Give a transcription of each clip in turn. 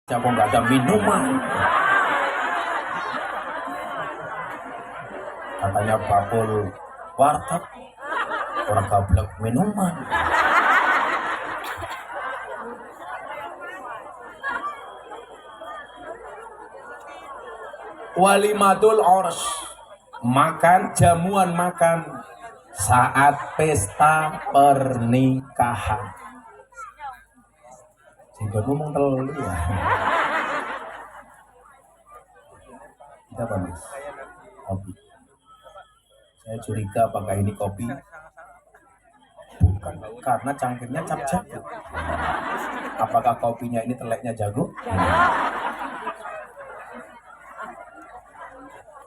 Kok nggak ada minuman? Katanya bakul warteg, orang gablek minuman. Walimatul ors, makan jamuan makan saat pesta pernikahan. Sehingga ngomong terlalu ya. Kita bagus. Kopi. Saya curiga apakah ini kopi? Bukan, karena cangkirnya cap jago. Apakah kopinya ini teleknya jago?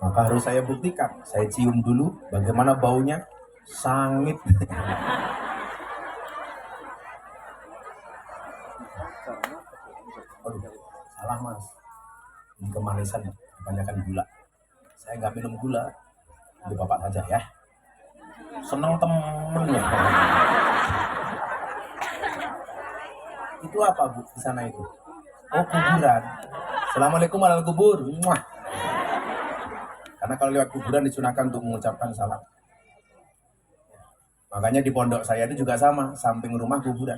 Maka harus saya buktikan. Saya cium dulu bagaimana baunya. Sangit. Aduh, salah mas. Ini kemanisan, kebanyakan gula. Saya nggak minum gula. Di bapak saja ya. Seneng temennya. Itu apa bu di sana itu? Oh kuburan. Assalamualaikum warahmatullahi wabarakatuh. Muah. Karena kalau lewat kuburan disunahkan untuk mengucapkan salam. Makanya di pondok saya itu juga sama, samping rumah kuburan.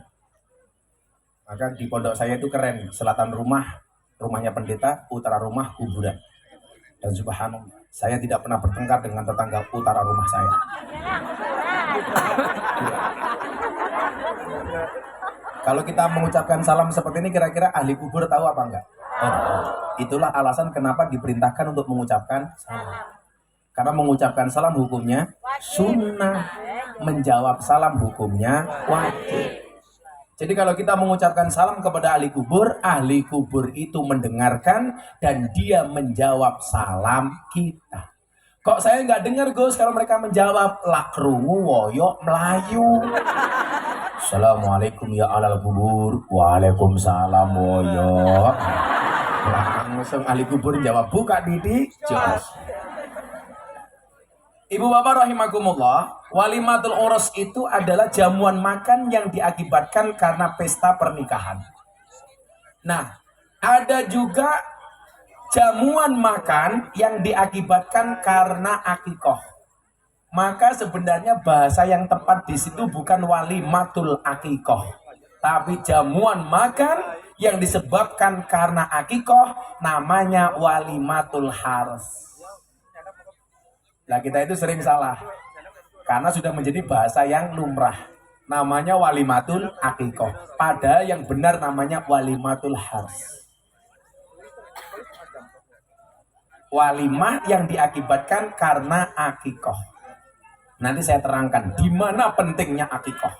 Maka di pondok saya itu keren, selatan rumahnya pendeta, utara rumah kuburan. Dan subhanallah, saya tidak pernah bertengkar dengan tetangga utara rumah saya. Kalau kita mengucapkan salam seperti ini, kira-kira ahli kubur tahu apa enggak? Itulah alasan kenapa diperintahkan untuk mengucapkan salam. Karena mengucapkan salam hukumnya sunnah, menjawab salam hukumnya wajib. Jadi kalau kita mengucapkan salam kepada ahli kubur itu mendengarkan dan dia menjawab salam kita. Kok saya nggak dengar Gus kalau mereka menjawab lakrungu woyok Melayu. Assalamualaikum ya alal kubur. Waalaikumsalam woyok. Langsung ahli kubur jawab buka Didi jos. Ibu bapak rahimakumullah, walimatul uros itu adalah jamuan makan yang diakibatkan karena pesta pernikahan. Nah, ada juga jamuan makan yang diakibatkan karena akikoh. Maka sebenarnya bahasa yang tepat di situ bukan walimatul akikoh, tapi jamuan makan yang disebabkan karena akikoh namanya walimatul haros. Nah kita itu sering salah karena sudah menjadi bahasa yang lumrah, namanya walimatul akikoh, padahal yang benar namanya walimatul haros. Walimah yang diakibatkan karena akikoh. Nanti saya terangkan di mana pentingnya akikoh.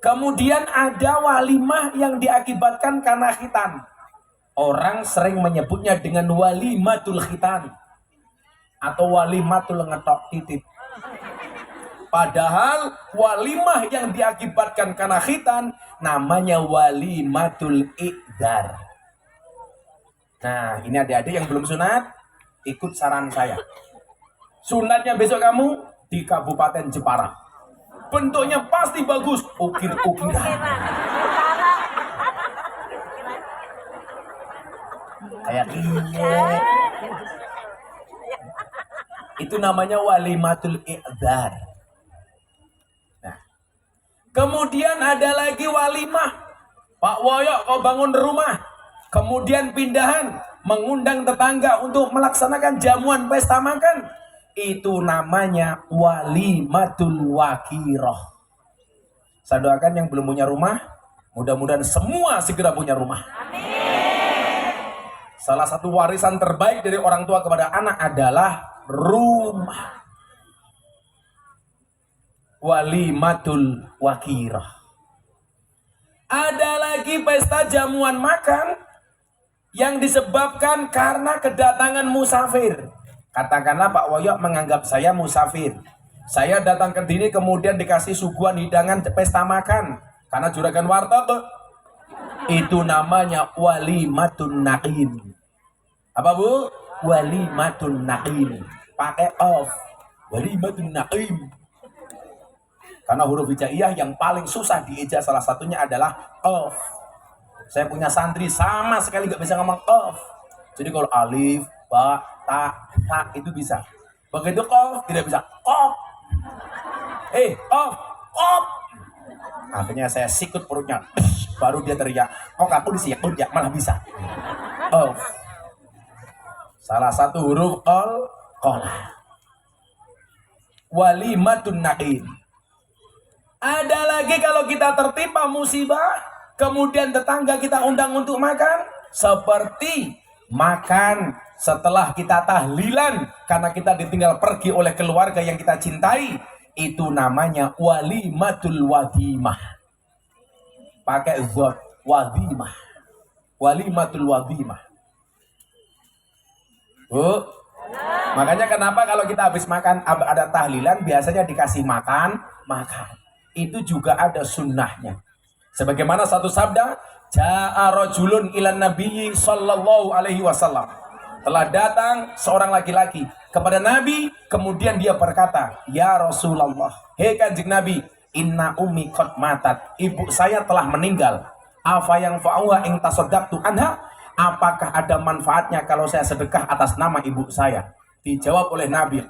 Kemudian ada walimah yang diakibatkan karena khitan. Orang sering menyebutnya dengan walimatul khitan atau walimatul ngetok titik. Padahal walimah yang diakibatkan karena khitan namanya walimatul iqdar. Nah ini adik-adik yang belum sunat, ikut saran saya. Sunatnya besok kamu di Kabupaten Jepara. Bentuknya pasti bagus, ukir-ukiran. Kayak gini. Itu namanya walimatul iqdar. Nah, kemudian ada lagi walimah. Pak Woyok kau bangun rumah, kemudian pindahan, mengundang tetangga untuk melaksanakan jamuan pesta makan. Itu namanya walimatul wakiroh. Saya doakan yang belum punya rumah, mudah-mudahan semua segera punya rumah. Amin. Salah satu warisan terbaik dari orang tua kepada anak adalah rumah. Walimatul wakirah. Ada lagi pesta jamuan makan yang disebabkan karena kedatangan musafir. Katakanlah Pak Woyok menganggap saya musafir. Saya datang ke sini kemudian dikasih suguhan hidangan pesta makan karena juragan warteg. Itu namanya walimatun naqim. Apa Bu? Walimatun naqim. Pakai off. Walimatun naqim. Karena huruf hijaiyah yang paling susah dieja salah satunya adalah off. Saya punya santri sama sekali nggak bisa ngomong qaf. Jadi kalau alif, ba, ta itu bisa. Begitu qaf tidak bisa qaf. Qaf, qaf. Akhirnya saya sikut perutnya. Baru dia teriak, kok aku disikut ya malah bisa. Qaf. Salah satu huruf qala. Walimatun na'im. Ada lagi kalau kita tertimpa musibah, kemudian tetangga kita undang untuk makan, seperti makan setelah kita tahlilan karena kita ditinggal pergi oleh keluarga yang kita cintai, itu namanya walimatul wadimah. Pakai zat wadimah. Walimatul wadimah. Makanya kenapa kalau kita habis makan ada tahlilan biasanya dikasih makan. Itu juga ada sunnahnya. Sebagaimana satu sabda, ja'a rajulun ilan nabiyyi sallallahu alaihi wasallam. Telah datang seorang laki-laki kepada Nabi, kemudian dia berkata, "Ya Rasulullah, hei Kanjeng Nabi, inna ummi qad matat. Ibu saya telah meninggal. Afa yang fa'uha ing tasaddaqtu anha? Apakah ada manfaatnya kalau saya sedekah atas nama ibu saya?" Dijawab oleh Nabi.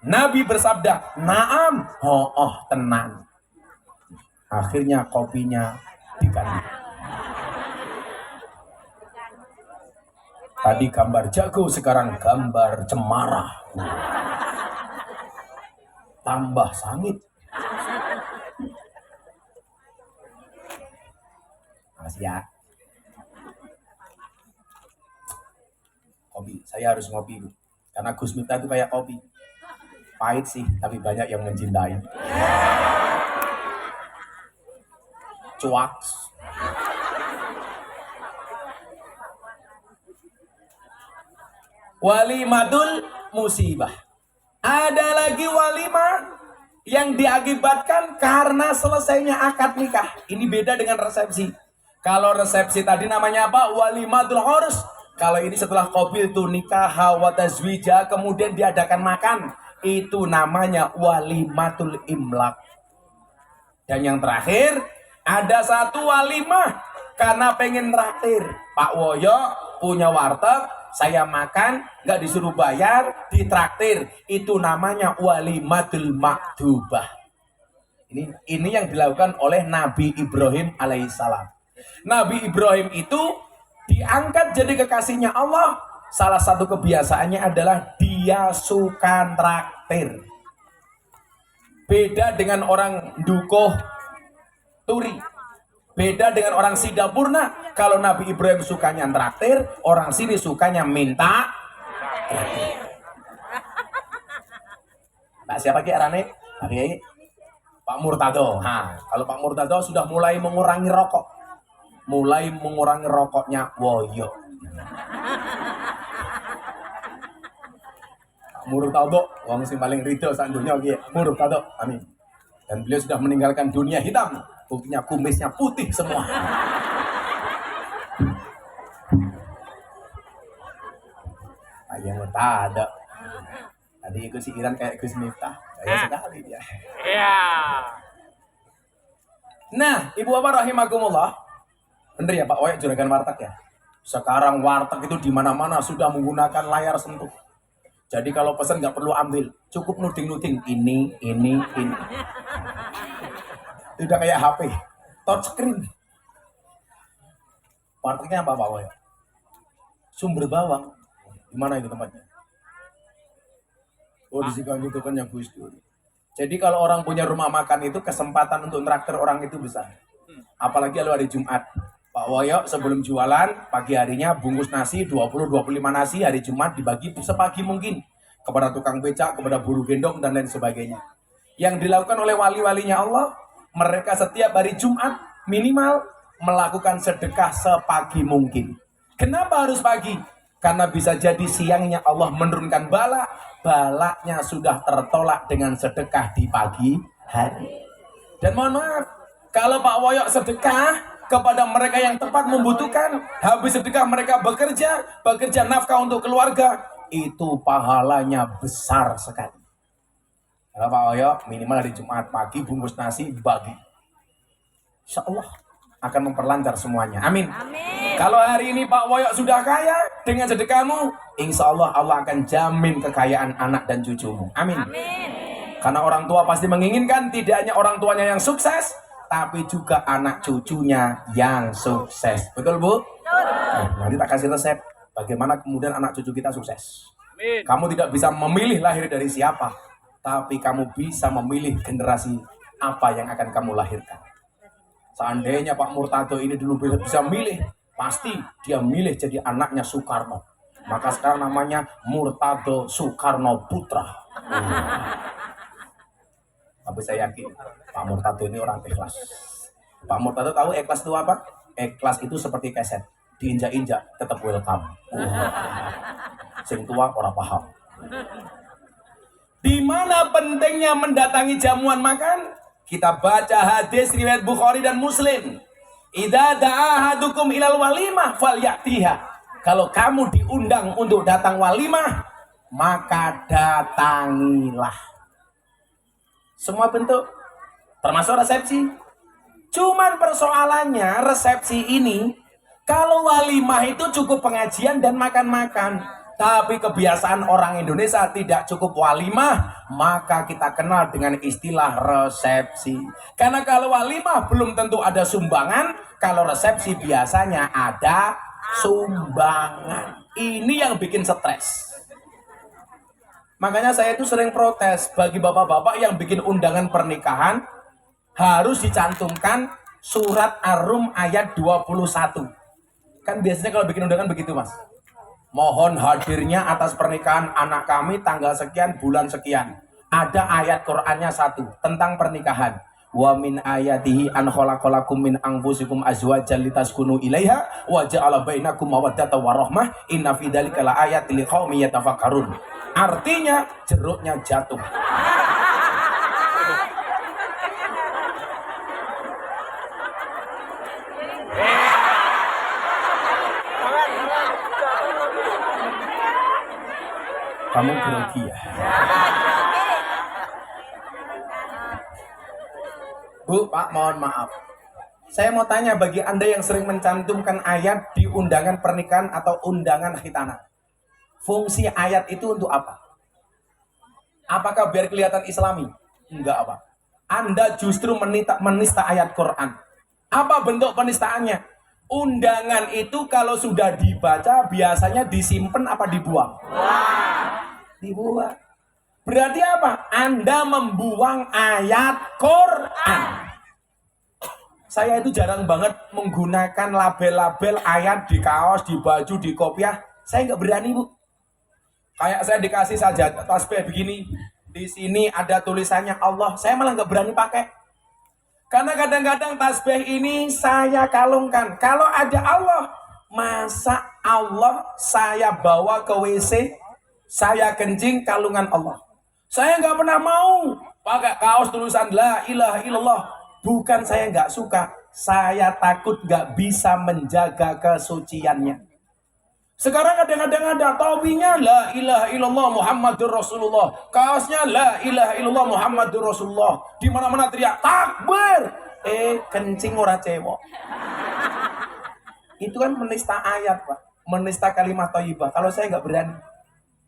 Nabi bersabda, "Naam." Tenang. Akhirnya kopinya diganti. Tadi gambar jago, sekarang gambar cemara. Tambah sangit. Makasih ya. Kopi, saya harus ngopi, Bu. Karena Gus Miftah itu kayak kopi. Pahit sih, tapi banyak yang mencintai. Cuak. Walimatul musibah. Ada lagi walimah yang diakibatkan karena selesainya akad nikah. Ini beda dengan resepsi. Kalau resepsi tadi namanya apa? Walimatul urus. Kalau ini setelah qabil tu nikah wa tazwija, kemudian diadakan makan, itu namanya walimatul imlak. Dan yang terakhir, ada satu walimah karena pengen traktir. Pak Woyo punya warteg, saya makan nggak disuruh bayar, ditraktir. Itu namanya walimatul maktubah. Ini yang dilakukan oleh Nabi Ibrahim alaihissalam. Nabi Ibrahim itu diangkat jadi kekasihnya Allah. Salah satu kebiasaannya adalah dia suka traktir. Beda dengan orang dukuh turi. Beda dengan orang sidapurna. Kalau Nabi Ibrahim sukanya traktir, orang sini sukanya minta traktir. Nah, siapa ki arane? Pak Murtado. Kalau Pak Murtado sudah mulai mengurangi rokok. Mulai mengurangi rokoknya Woyo. Murtado, wong sing paling ridho sak dunya iki, Murtado. Amin. Dan beliau sudah meninggalkan dunia hitam, buktinya kumisnya putih semua. Ayo Murtado. Tadi ikut si Iran kayak Gus Miftah. Saya sekali dia. Iya. Nah, Ibu Bapak rahimakumullah. Bener ya Pak Woyok juragan warteg ya. Sekarang warteg itu di mana-mana sudah menggunakan layar sentuh. Jadi kalau pesan nggak perlu ambil, cukup nuding-nuding ini. Udah kayak HP, touchscreen. Wartegnya apa Pak Woyok? Sumber Bawang. Di mana itu tempatnya? Oh di situ kan yang Gus Dur. Jadi kalau orang punya rumah makan itu kesempatan untuk traktir orang itu besar. Apalagi kalau hari Jumat. Pak Woyok sebelum jualan pagi harinya bungkus nasi 20-25 nasi, hari Jumat dibagi sepagi mungkin kepada tukang becak, kepada buruh gendong dan lain sebagainya. Yang dilakukan oleh wali-walinya Allah, mereka setiap hari Jumat minimal melakukan sedekah sepagi mungkin. Kenapa harus pagi? Karena bisa jadi siangnya Allah menurunkan bala, balanya sudah tertolak dengan sedekah di pagi hari. Dan mohon maaf, kalau Pak Woyok sedekah kepada mereka yang tepat membutuhkan, habis sedekah mereka bekerja nafkah untuk keluarga, itu pahalanya besar sekali. Kalau Pak Woyok minimal hari Jumat pagi bungkus nasi bagi, insya Allah akan memperlancar semuanya. Amin. Kalau hari ini Pak Woyok sudah kaya, dengan sedekahmu, insya Allah Allah akan jamin kekayaan anak dan cucumu. Amin. Karena orang tua pasti menginginkan tidak hanya orang tuanya yang sukses, tapi juga anak cucunya yang sukses. Betul, Bu? Nanti tak kasih resep bagaimana kemudian anak cucu kita sukses. Kamu tidak bisa memilih lahir dari siapa, tapi kamu bisa memilih generasi apa yang akan kamu lahirkan. Seandainya Pak Murtado ini dulu bisa milih, pasti dia milih jadi anaknya Soekarno. Maka sekarang namanya Murtado Soekarno Putra. Tapi saya yakin Pak Murtado ini orang ikhlas. Pak Murtado tahu ikhlas itu apa? Ikhlas itu seperti keset, diinjak-injak tetap welcome. Sing tua orang paham. Di mana pentingnya mendatangi jamuan makan? Kita baca hadis riwayat Bukhari dan Muslim. Idza da'a ahadukum ilal walimah falyatiha. Kalau kamu diundang untuk datang walimah, maka datangilah. Semua bentuk, termasuk resepsi. Cuman persoalannya resepsi ini, kalau walimah itu cukup pengajian dan makan-makan. Tapi kebiasaan orang Indonesia tidak cukup walimah, maka kita kenal dengan istilah resepsi. Karena kalau walimah belum tentu ada sumbangan, kalau resepsi biasanya ada sumbangan. Ini yang bikin stres. Makanya saya itu sering protes bagi bapak-bapak yang bikin undangan pernikahan harus dicantumkan surat Ar-Rum ayat 21. Kan biasanya kalau bikin undangan begitu, Mas. Mohon hadirnya atas pernikahan anak kami tanggal sekian bulan sekian. Ada ayat Qur'annya satu tentang pernikahan. Wa min ayatihi an khalaqalakum min anfusikum azwajan litaskunu ilaiha wa ja'ala bainakum mawaddatan wa rahmah inna fi dzalika laayatil liqaumin yatafakkarun. Artinya jeruknya jatuh. Kamu grogi ya? Bu, Pak, mohon maaf. Saya mau tanya bagi Anda yang sering mencantumkan ayat di undangan pernikahan atau undangan khitanan. Fungsi ayat itu untuk apa? Apakah biar kelihatan islami? Enggak apa. Anda justru menista ayat Quran. Apa bentuk penistaannya? Undangan itu kalau sudah dibaca biasanya disimpan apa dibuang? Dibuang. Berarti apa? Anda membuang ayat Quran. Saya itu jarang banget menggunakan label-label ayat di kaos, di baju, di kopiah. Saya nggak berani, Bu. Kayak saya dikasih saja tasbih begini, di sini ada tulisannya Allah, saya malah nggak berani pakai. Karena kadang-kadang tasbih ini saya kalungkan. Kalau ada Allah, masa Allah saya bawa ke WC, saya kencing kalungan Allah. Saya nggak pernah mau pakai kaos tulisan La ilaha illallah. Bukan saya nggak suka, saya takut nggak bisa menjaga kesuciannya. Sekarang kadang-kadang ada topinya La ilaha illallah Muhammadur Rasulullah, kaosnya La ilaha illallah Muhammadur Rasulullah. Di mana-mana teriak takbir, kencing ora cewek. Itu kan menista ayat, Pak, menista kalimat thayyibah. Kalau saya nggak berani,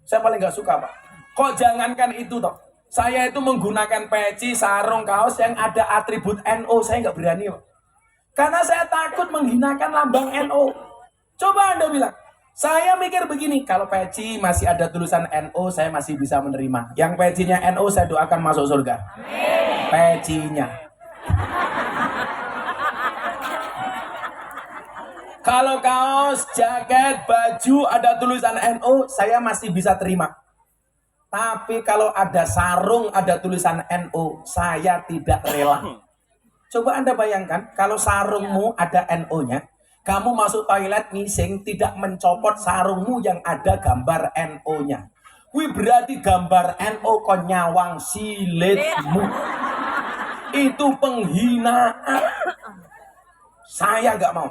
saya paling nggak suka, Pak. Kok jangankan itu toh, saya itu menggunakan peci, sarung, kaos yang ada atribut NU, saya nggak berani, Pak. Karena saya takut menghinakan lambang NU. Coba Anda bilang, saya mikir begini, kalau peci masih ada tulisan NU, saya masih bisa menerima. Yang pecinya NU saya doakan masuk surga. Amin. Pecinya. Kalau kaos, jaket, baju ada tulisan NU, saya masih bisa terima. Tapi kalau ada sarung, ada tulisan NU, saya tidak rela. Coba Anda bayangkan, kalau sarungmu ada NU-nya, kamu masuk toilet ngising tidak mencopot sarungmu yang ada gambar NU-nya. Wih, berarti gambar NU kon nyawang silitmu. Itu penghinaan. Saya nggak mau.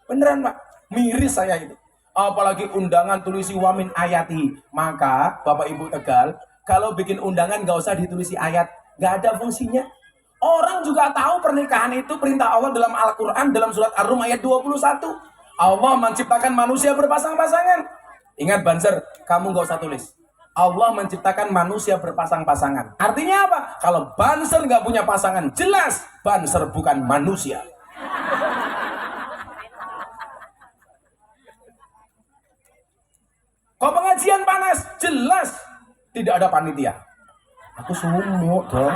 Beneran, Pak. Miris saya itu. Apalagi undangan tulisi wamin ayati. Maka Bapak Ibu Tegal, kalau bikin undangan nggak usah ditulisi ayat. Nggak ada fungsinya. Orang juga tahu pernikahan itu perintah Allah dalam Al-Quran, dalam surat Ar-Rum ayat 21. Allah menciptakan manusia berpasang-pasangan. Ingat Banser, kamu nggak usah tulis. Allah menciptakan manusia berpasang-pasangan. Artinya apa? Kalau Banser nggak punya pasangan, jelas Banser bukan manusia. Kok pengajian panas? Jelas tidak ada panitia. Aku sumuk dong.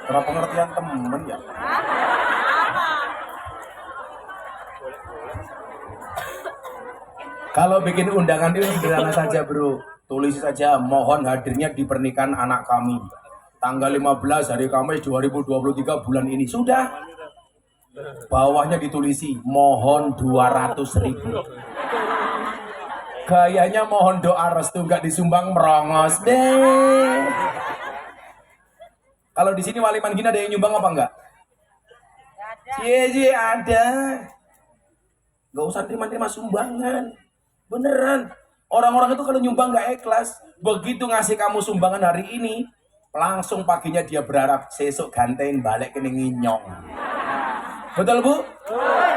Berapa pengertian temen ya? Kalau bikin undangan itu sederhana saja bro. Tulis saja mohon hadirnya di pernikahan anak kami. Tanggal 15 hari Kamis 2023 bulan ini. Sudah. Bawahnya ditulisi mohon 200.000. Gayanya mohon doa restu, nggak disumbang merongos deh. Kalau di sini wali manggina ada yang nyumbang apa enggak? Iya ada. Nggak usah terima-terima sumbangan. Beneran. Orang-orang itu kalau nyumbang nggak ikhlas. Begitu ngasih kamu sumbangan hari ini, langsung paginya dia berharap sesuk gantiin balik ke nginyong. Betul bu?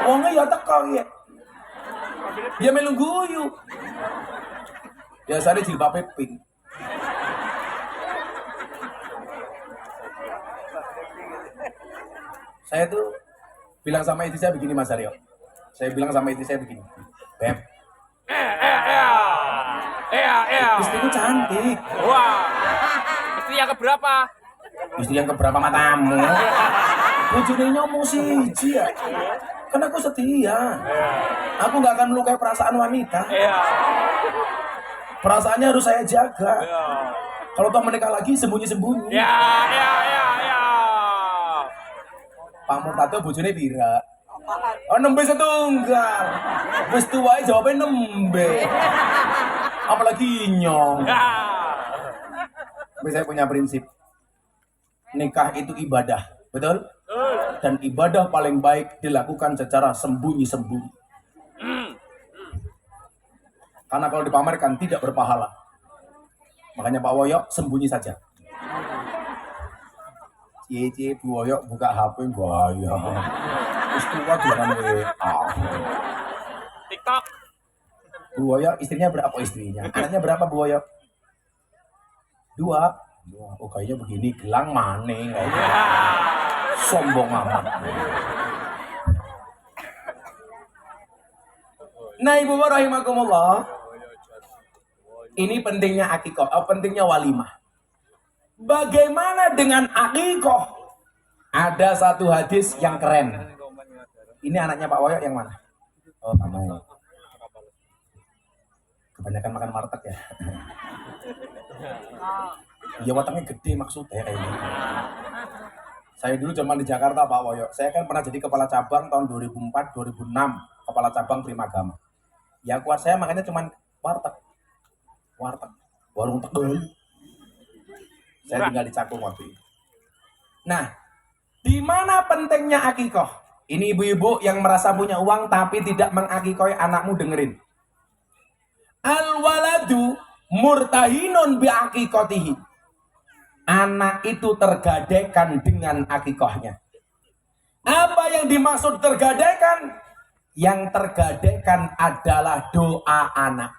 Wongnya ya teko ya. Dia melu guyu. Biasanya jilbabnya pink. Saya tuh bilang sama istri saya begini Mas Aryo. Saya bilang sama istri saya begini. Beb. Istriku cantik. Wah. Istri yang keberapa? Istri yang keberapa matamu? Bojone nyomong siji ya. Karena aku setia. Aku nggak akan melukai perasaan wanita. Perasaannya harus saya jaga. Kalau toh menikah lagi sembunyi-sembunyi. Ya. Pak Murtado bojone pira? Oh nembe setunggal. Wis tuwae jawabnya nembe. Apalagi nyong. Tapi saya punya prinsip. Nikah itu ibadah, betul? Dan ibadah paling baik dilakukan secara sembunyi-sembunyi. Karena kalau dipamerkan tidak berpahala. Makanya Pak Woyo sembunyi saja. Cie Bu Woyo buka HP gaya. Terus keluar jualan WA. TikTok. Bu Woyo istrinya berapa istrinya? Anaknya berapa Bu Woyo? 2. Oh kayaknya begini gelang maning kayaknya. Sombong amat. Nah ibu rahimakumullah, ini pentingnya akikoh, pentingnya walimah. Bagaimana dengan akikoh? Ada satu hadis yang keren. Ini anaknya Pak Woyo yang mana? Oh kamu. Kebanyakan makan martek ya. Ya wataknya gede maksudnya kayak ini. Saya dulu zaman di Jakarta Pak Woyo. Saya kan pernah jadi kepala cabang tahun 2004-2006, kepala cabang Primagama. Ya kuat saya makanya cuman warteg, warung tegel. Saya tinggal di Cakung waktu itu. Nah, di mana pentingnya akikoh? Ini ibu-ibu yang merasa punya uang tapi tidak mengakikohi anakmu dengerin. Al-waladu murtahinun bi akikotihi. Anak itu tergadaikan dengan akikohnya. Apa yang dimaksud tergadaikan? Yang tergadaikan adalah doa anak.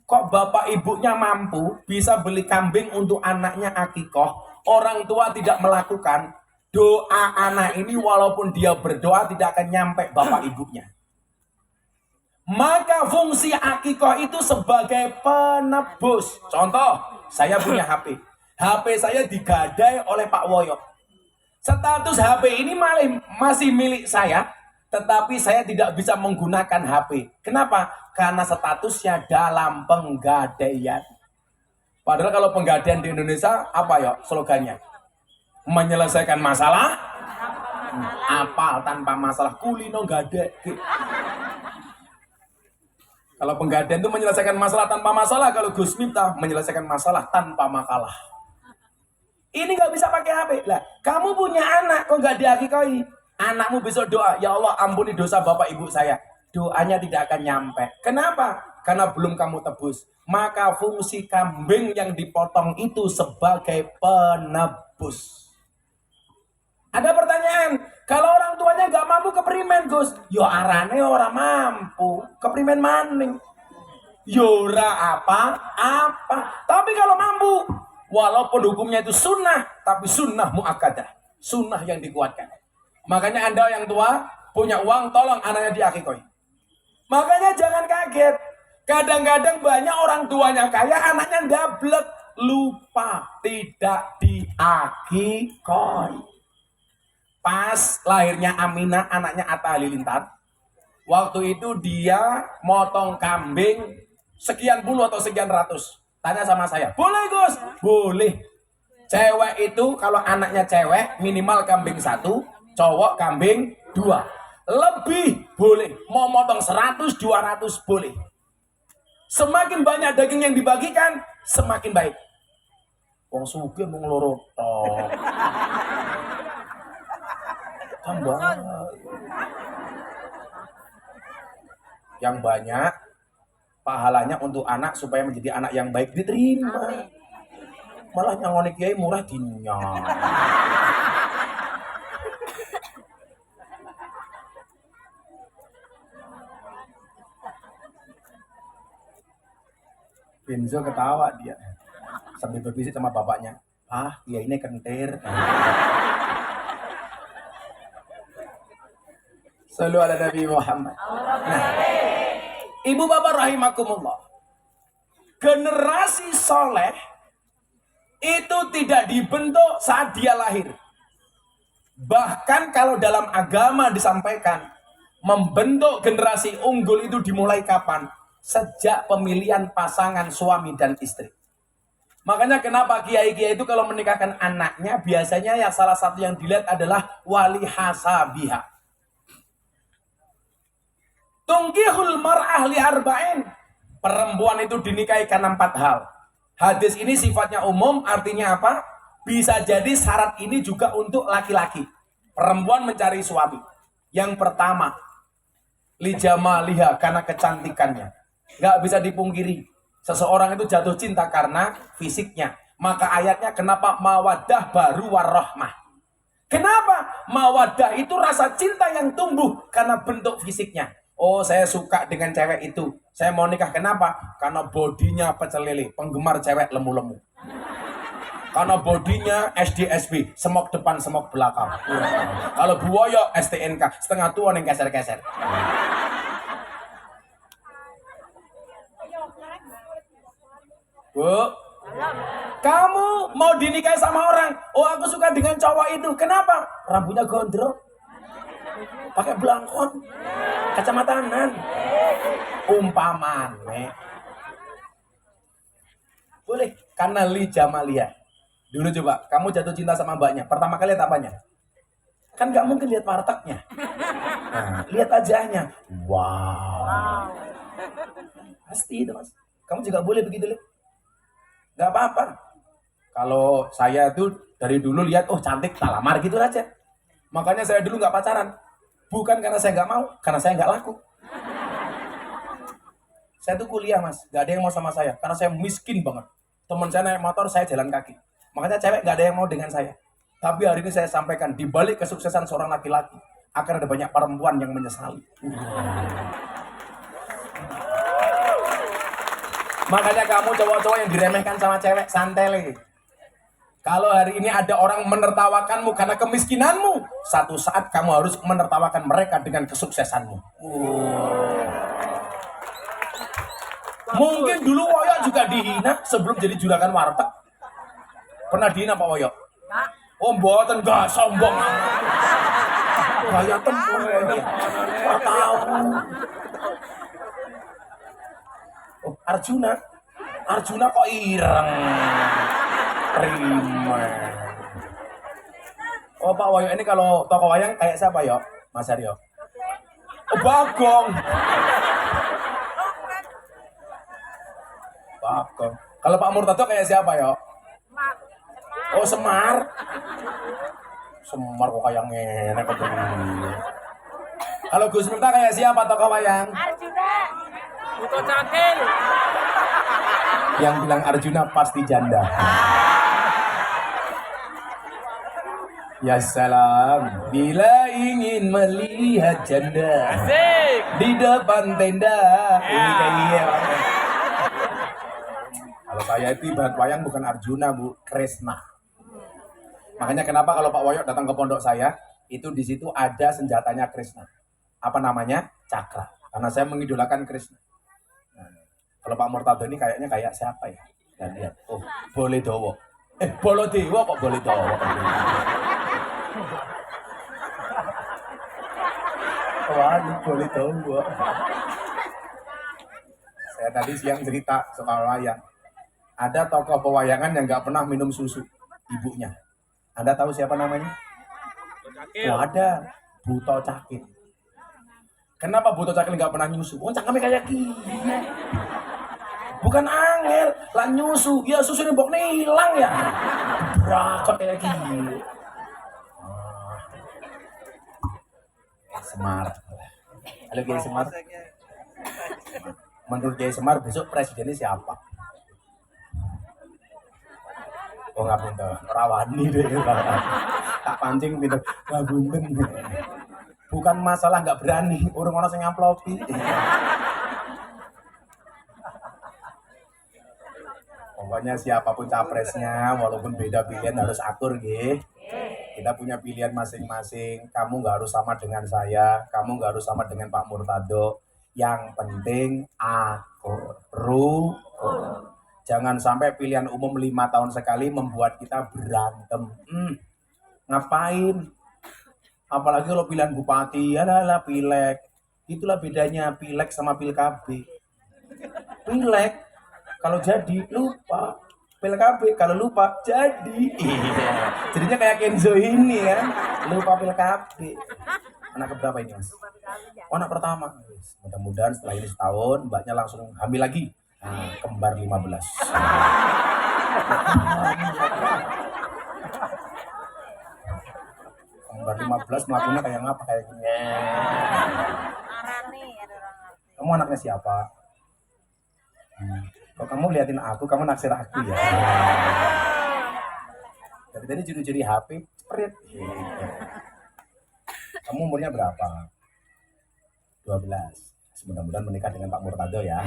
Kok bapak ibunya mampu bisa beli kambing untuk anaknya akikoh, orang tua tidak melakukan, doa anak ini walaupun dia berdoa tidak akan nyampe bapak ibunya. Maka fungsi akikoh itu sebagai penebus. Contoh, saya punya HP. HP saya digadai oleh Pak Woyo. Status HP ini masih milik saya, tetapi saya tidak bisa menggunakan HP. Kenapa? Karena statusnya dalam penggadaian. Padahal kalau penggadaian di Indonesia, apa ya slogannya? Menyelesaikan masalah, apal tanpa masalah, kulino gade. Kalau penggadaian itu menyelesaikan masalah tanpa masalah, kalau Gus Miftah menyelesaikan masalah tanpa makalah. Ini nggak bisa pakai HP. Lah, kamu punya anak kok nggak diakikoi? Anakmu besok doa, ya Allah ampuni dosa bapak ibu saya. Doanya tidak akan nyampe. Kenapa? Karena belum kamu tebus. Maka fungsi kambing yang dipotong itu sebagai penebus. Ada pertanyaan, kalau orang tuanya nggak mampu keprimen Gus? Yo arane orang mampu, keprimen maning. Yora apa. Tapi kalau mampu, walaupun hukumnya itu sunnah, tapi sunnah muakkadah, sunnah yang dikuatkan. Makanya Anda yang tua punya uang, tolong anaknya diakikoi. Makanya jangan kaget. Kadang-kadang banyak orang tuanya kaya, anaknya ndablek, lupa tidak diakikoi. Pas lahirnya Aminah, anaknya Atta Halilintar, waktu itu dia motong kambing sekian puluh atau sekian ratus. Tanya sama saya, boleh Gus? Boleh. Cewek itu kalau anaknya cewek minimal kambing 1, cowok kambing 2. Lebih boleh. Mau motong 100, 200 boleh. Semakin banyak daging yang dibagikan, semakin baik. Wong sugih mung loro tok. Tambah. Yang banyak pahalanya untuk anak supaya menjadi anak yang baik diterima. Malah nyangoni kiai murah dinyang. Benzo ketawa dia sambil berbisik sama bapaknya. Ah, kiai ini kentir. Sallu ala Nabi Muhammad. Nah, ibu bapak rahimakumullah. Generasi soleh itu tidak dibentuk saat dia lahir. Bahkan kalau dalam agama disampaikan, membentuk generasi unggul itu dimulai kapan? Sejak pemilihan pasangan suami dan istri. Makanya kenapa kiai-kiai itu kalau menikahkan anaknya, biasanya yang salah satu yang dilihat adalah wali hasabiha. Tungkihul mar'ah li arba'in. Perempuan itu dinikahi karena 4 hal. Hadis ini sifatnya umum, artinya apa? Bisa jadi syarat ini juga untuk laki-laki. Perempuan mencari suami. Yang pertama, li jamaliha, karena kecantikannya. Gak bisa dipungkiri. Seseorang itu jatuh cinta karena fisiknya. Maka ayatnya kenapa mawaddah baru warahmah. Kenapa? Mawaddah itu rasa cinta yang tumbuh karena bentuk fisiknya. Oh, saya suka dengan cewek itu. Saya mau nikah. Kenapa? Karena bodinya pecel lele, penggemar cewek lemu-lemu. Karena bodinya SDSB, semok depan, semok belakang. Kalau buoyo STNK, setengah tua yang keser-keser. Bu, kamu mau dinikahi sama orang? Oh, aku suka dengan cowok itu. Kenapa? Rambutnya gondrong, pakai belangkon, kacamatanan, umpamane. Boleh, karena li jamalia. Dulu coba, kamu jatuh cinta sama mbaknya, pertama kali lihat apanya? Kan nggak mungkin lihat wartegnya. Nah, lihat wajahnya. Wow. Pasti itu mas. Kamu juga boleh begitu lihat. Nggak apa-apa. Kalau saya tuh dari dulu lihat, oh cantik, tak lamar gitu aja. Makanya saya dulu nggak pacaran. Bukan karena saya nggak mau, karena saya nggak laku. Saya tuh kuliah mas, nggak ada yang mau sama saya, karena saya miskin banget. Teman saya naik motor, saya jalan kaki. Makanya cewek nggak ada yang mau dengan saya. Tapi hari ini saya sampaikan, di balik kesuksesan seorang laki-laki, akan ada banyak perempuan yang menyesali. Makanya kamu cowok-cowok yang diremehkan sama cewek, santai. Kalau hari ini ada orang menertawakanmu karena kemiskinanmu, satu saat kamu harus menertawakan mereka dengan kesuksesanmu. Mungkin dulu Woyok juga dihina sebelum jadi juragan warteg. Pernah dihina Pak Woyok? Oh, mboten, enggak sombong. Gaya tempur ini. Enggak tahu. Oh, Arjuna kok ireng. Primer. Oh, Pak Woyok ini kalau toko wayang kayak siapa, Yok? Mas Aryo? Oh, Bagong. Bagong. Kalau Pak Murtado kayak siapa, Yok? Oh Semar. Semar kok kayak ngenek kok begini. Kalau Gus Miftah kayak siapa tokoh wayang? Arjuna. Buto Cakil. Yang bilang Arjuna pasti janda. Ya salam, bila ingin melihat janda Asik. di depan tenda. Ini kayak iya. Kalau saya itu ibarat wayang bukan Arjuna bu, Kresna. Makanya kenapa kalau Pak Woyok datang ke pondok saya, itu di situ ada senjatanya Kresna. Apa namanya? Cakra. Karena saya mengidolakan Kresna. Nah, kalau Pak Murtado ini kayaknya kayak siapa ya? Dan lihat, oh boleh dowo. Bolo dewa kok boleh dowo. Waduh, boleh dowo. Saya tadi siang cerita soal wayang. Ada tokoh pewayangan yang nggak pernah minum susu ibunya. Anda tahu siapa namanya? Buto Cakil. Oh ada, Buto Cakil. Kenapa Buto Cakil nggak pernah nyusu? Oh cangkemnya kayak gini. Bukan angel, lah nyusu. Ya susu ini boknya hilang ya. Berakot kayak gini. Semar. Halo Kiai Semar. Menurut Kiai Semar besok presidennya siapa? Oh nggak pinter, rawani deh. Tak pancing pinter, nggak bunten. Bukan masalah nggak berani, orang sing ngamplopi. Pokoknya siapapun capresnya, walaupun beda pilihan harus akur, nggih. Kita punya pilihan masing-masing. Kamu nggak harus sama dengan saya, kamu nggak harus sama dengan Pak Murtado. Yang penting akur, rukun. Jangan sampai pilihan umum 5 tahun sekali membuat kita berantem. Ngapain? Apalagi kalau pilihan bupati, ya lah pileg. Itulah bedanya pileg sama pilkab. Pileg kalau jadi lupa, pilkab kalau lupa jadi. Jadinya kayak Kenzo ini ya, lupa pilkab. Anak keberapa ini mas? Oh, anak pertama. Mudah-mudahan setelah ini setahun mbaknya langsung hamil lagi. Nah, kembar 15. Kembar 15 melakukannya kayak ngapa kayak gini. Kamu anaknya siapa? Kok kamu liatin aku, kamu naksir aku ya? Dari tadi curi-curi HP, cepret. Kamu umurnya berapa? 12. Mudah-mudahan menikah dengan Pak Murtado ya.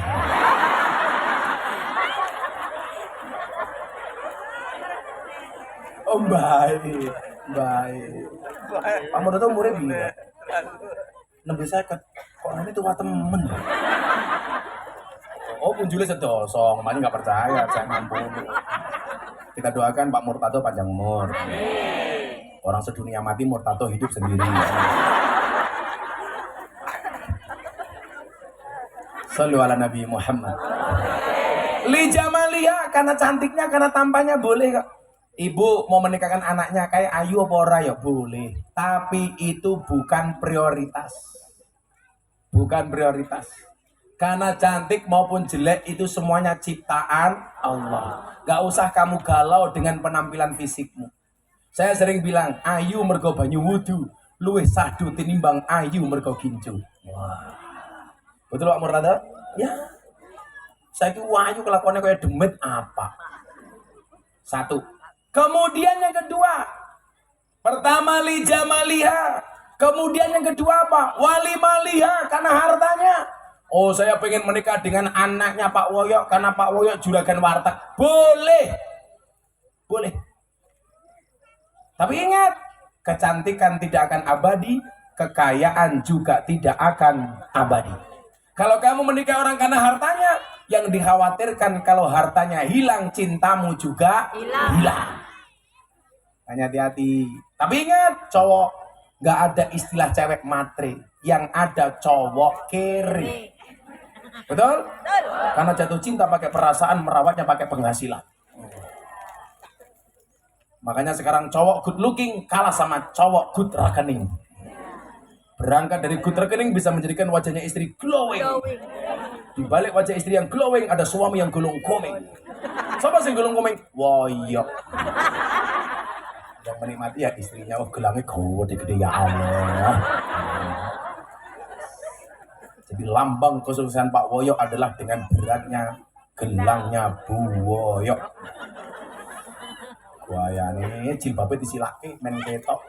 Oh baik. Pak Murtado umurnya bila? 60 kok ini tua temen. Oh punjulnya sedosong, makanya nggak percaya, saya ngampuni. Kita doakan Pak Murtado panjang umur. Orang sedunia mati, Murtado hidup sendiri. Sallu ala Nabi Muhammad. Li jamaliha, karena cantiknya, karena tampaknya boleh kok. Ibu mau menikahkan anaknya kayak Ayu apa ora ya boleh. Tapi itu bukan prioritas. Bukan prioritas. Karena cantik maupun jelek itu semuanya ciptaan Allah. Gak usah kamu galau dengan penampilan fisikmu. Saya sering bilang, ayu mergo banyu wudu, luwih sahdu tinimbang ayu mergo gincu. Wah. Betul Pak Murtado? Ya. Saya ayu kelakuannya kayak demit apa? Satu. Kemudian yang kedua. Pertama li jamaliha. Kemudian yang kedua apa? Wali maliha, karena hartanya. Oh saya pengen menikah dengan anaknya Pak Woyok karena Pak Woyok juragan warteg. Boleh. Boleh. Tapi ingat, kecantikan tidak akan abadi, kekayaan juga tidak akan abadi. Kalau kamu menikah orang karena hartanya, yang dikhawatirkan kalau hartanya hilang, cintamu juga hilang. Hanya hati-hati. Tapi ingat, cowok, gak ada istilah cewek matre. Yang ada cowok kere. Betul? Karena jatuh cinta pakai perasaan, merawatnya pakai penghasilan. Makanya sekarang cowok good looking kalah sama cowok good rekening. Berangkat dari good rekening bisa menjadikan wajahnya istri glowing. Di balik wajah istri yang glowing ada suami yang gulung komeng. Siapa sih gulung komeng? Woyok. Yang menikmati ya istrinya, oh gelangnya gede-gede ya Allah. Jadi lambang kesuksesan Pak Woyo adalah dengan beratnya gelangnya Bu Woyo. Guayane jilbabe disilake men ketok.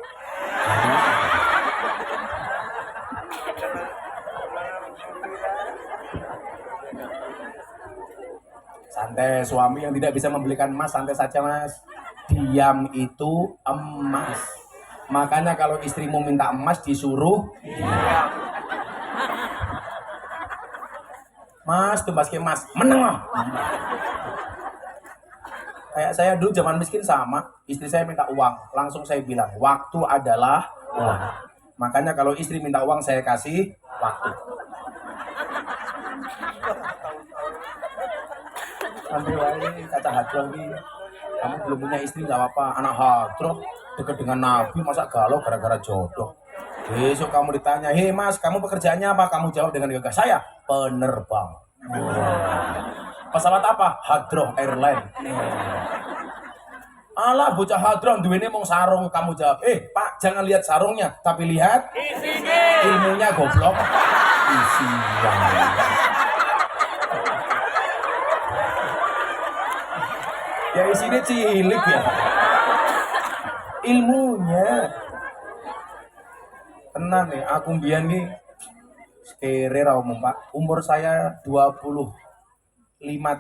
Santai, suami yang tidak bisa membelikan emas, santai saja mas. Diam itu emas. Makanya kalau istrimu minta emas disuruh diam. Mas, tuh mas mas, meneng lah. Kayak saya dulu zaman miskin sama, istri saya minta uang, langsung saya bilang, waktu adalah uang. Makanya kalau istri minta uang, saya kasih waktu. Ambil lagi kata hadroh ini, kamu belum punya istri nggak apa-apa, anak hadroh dekat dengan Nabi masa galau gara-gara jodoh. Besok kamu ditanya, hei mas, kamu pekerjaannya apa? Kamu jawab dengan gagah, saya penerbang. Pesawat apa? Hadroh Airline. Alah bocah hadroh duwene mong sarung, kamu jawab, pak jangan lihat sarungnya tapi lihat ilmunya goblok. Isinya. Ya isinya cilik ya. Ilmunya. Tenang nih, aku mbiyen nih sekere ra umum Pak. Umur saya 25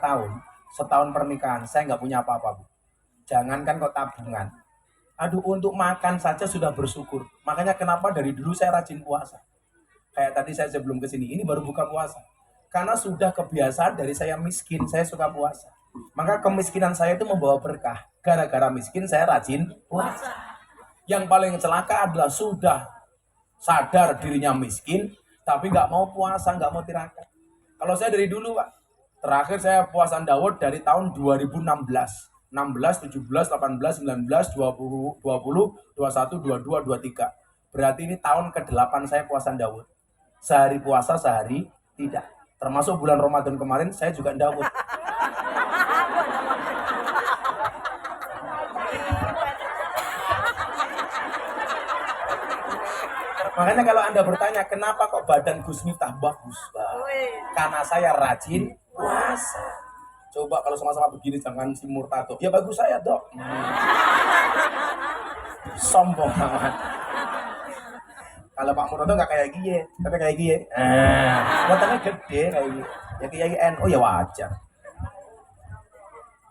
tahun, setahun pernikahan, saya nggak punya apa-apa, Bu. Jangankan kok tabungan. Aduh, untuk makan saja sudah bersyukur. Makanya kenapa dari dulu saya rajin puasa. Kayak tadi saya sebelum kesini, ini baru buka puasa. Karena sudah kebiasaan dari saya miskin, saya suka puasa. Maka kemiskinan saya itu membawa berkah. Gara-gara miskin saya rajin puasa. Yang paling celaka adalah sudah sadar dirinya miskin, tapi nggak mau puasa, nggak mau tirakat. Kalau saya dari dulu, Pak, terakhir saya puasa Daud dari tahun 2016. 16, 17, 18, 19, 20, 20, 21, 22, 23. Berarti ini tahun ke-8 saya puasa Daud. Sehari puasa, sehari tidak. Termasuk bulan Ramadan kemarin saya juga Daud. Makanya kalau Anda bertanya, kenapa kok badan Gus Miftah bagus? Karena saya rajin puasa. Coba kalau sama-sama begini jangan si Murtado. Ya bagus saya, Dok. Sombong banget. Kalau Pak Murtado nggak kayak gini, tapi kayak gini. Matanya gede kayak gini. Ya kayak NU ya wajar.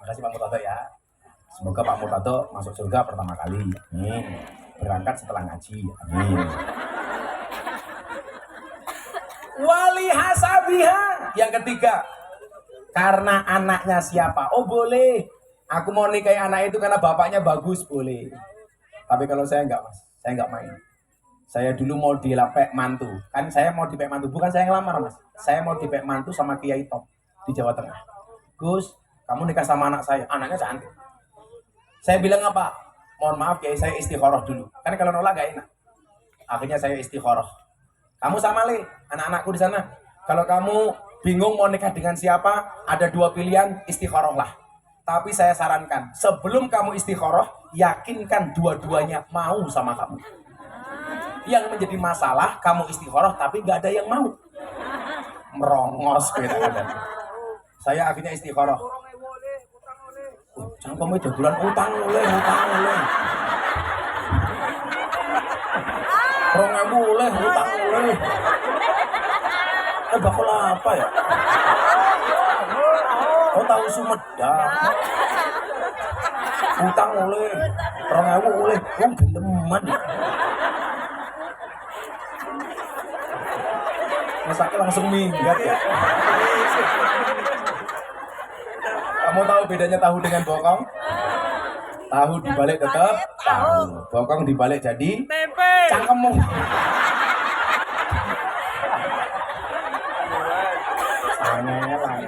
Makasih Pak Murtado ya. Semoga Pak Murtado masuk surga pertama kali. Berangkat setelah ngaji. Amin. Wali hasabiha. Yang ketiga, karena anaknya siapa? Oh boleh. Aku mau nikahi anak itu karena bapaknya bagus, boleh. Tapi kalau saya enggak, Mas. Saya enggak main. Saya dulu mau dipek mantu. Kan saya mau dipek mantu, bukan saya ngelamar, Mas. Saya mau dipek mantu sama Kiai Top di Jawa Tengah. Gus, kamu nikah sama anak saya. Anaknya cantik. Saya bilang apa? Mohon maaf Kiai, saya istikharah dulu. Kan kalau nolak gak enak. Akhirnya saya istikharah. Kamu sama Le, anak-anakku di sana. Kalau kamu bingung mau nikah dengan siapa, ada dua pilihan, istikharah lah. Tapi saya sarankan, sebelum kamu istikharah, yakinkan dua-duanya mau sama kamu. Yang menjadi masalah, kamu istikharah tapi gak ada yang mau. Merongos gitu ada. Saya akhirnya istikharah. Jangan kamu jagoan utang oleh. Rongamu oleh, utang oleh. Bakal apa ya? Oh tahu Sumedang. Utang oleh, rongamu oleh, wong geleman. Masaknya langsung minggat ya. Kamu tahu bedanya tahu dengan bokong? Tahu dibalik tetap tahu. Bokong dibalik jadi tempe. cangkemmu. Sangelan.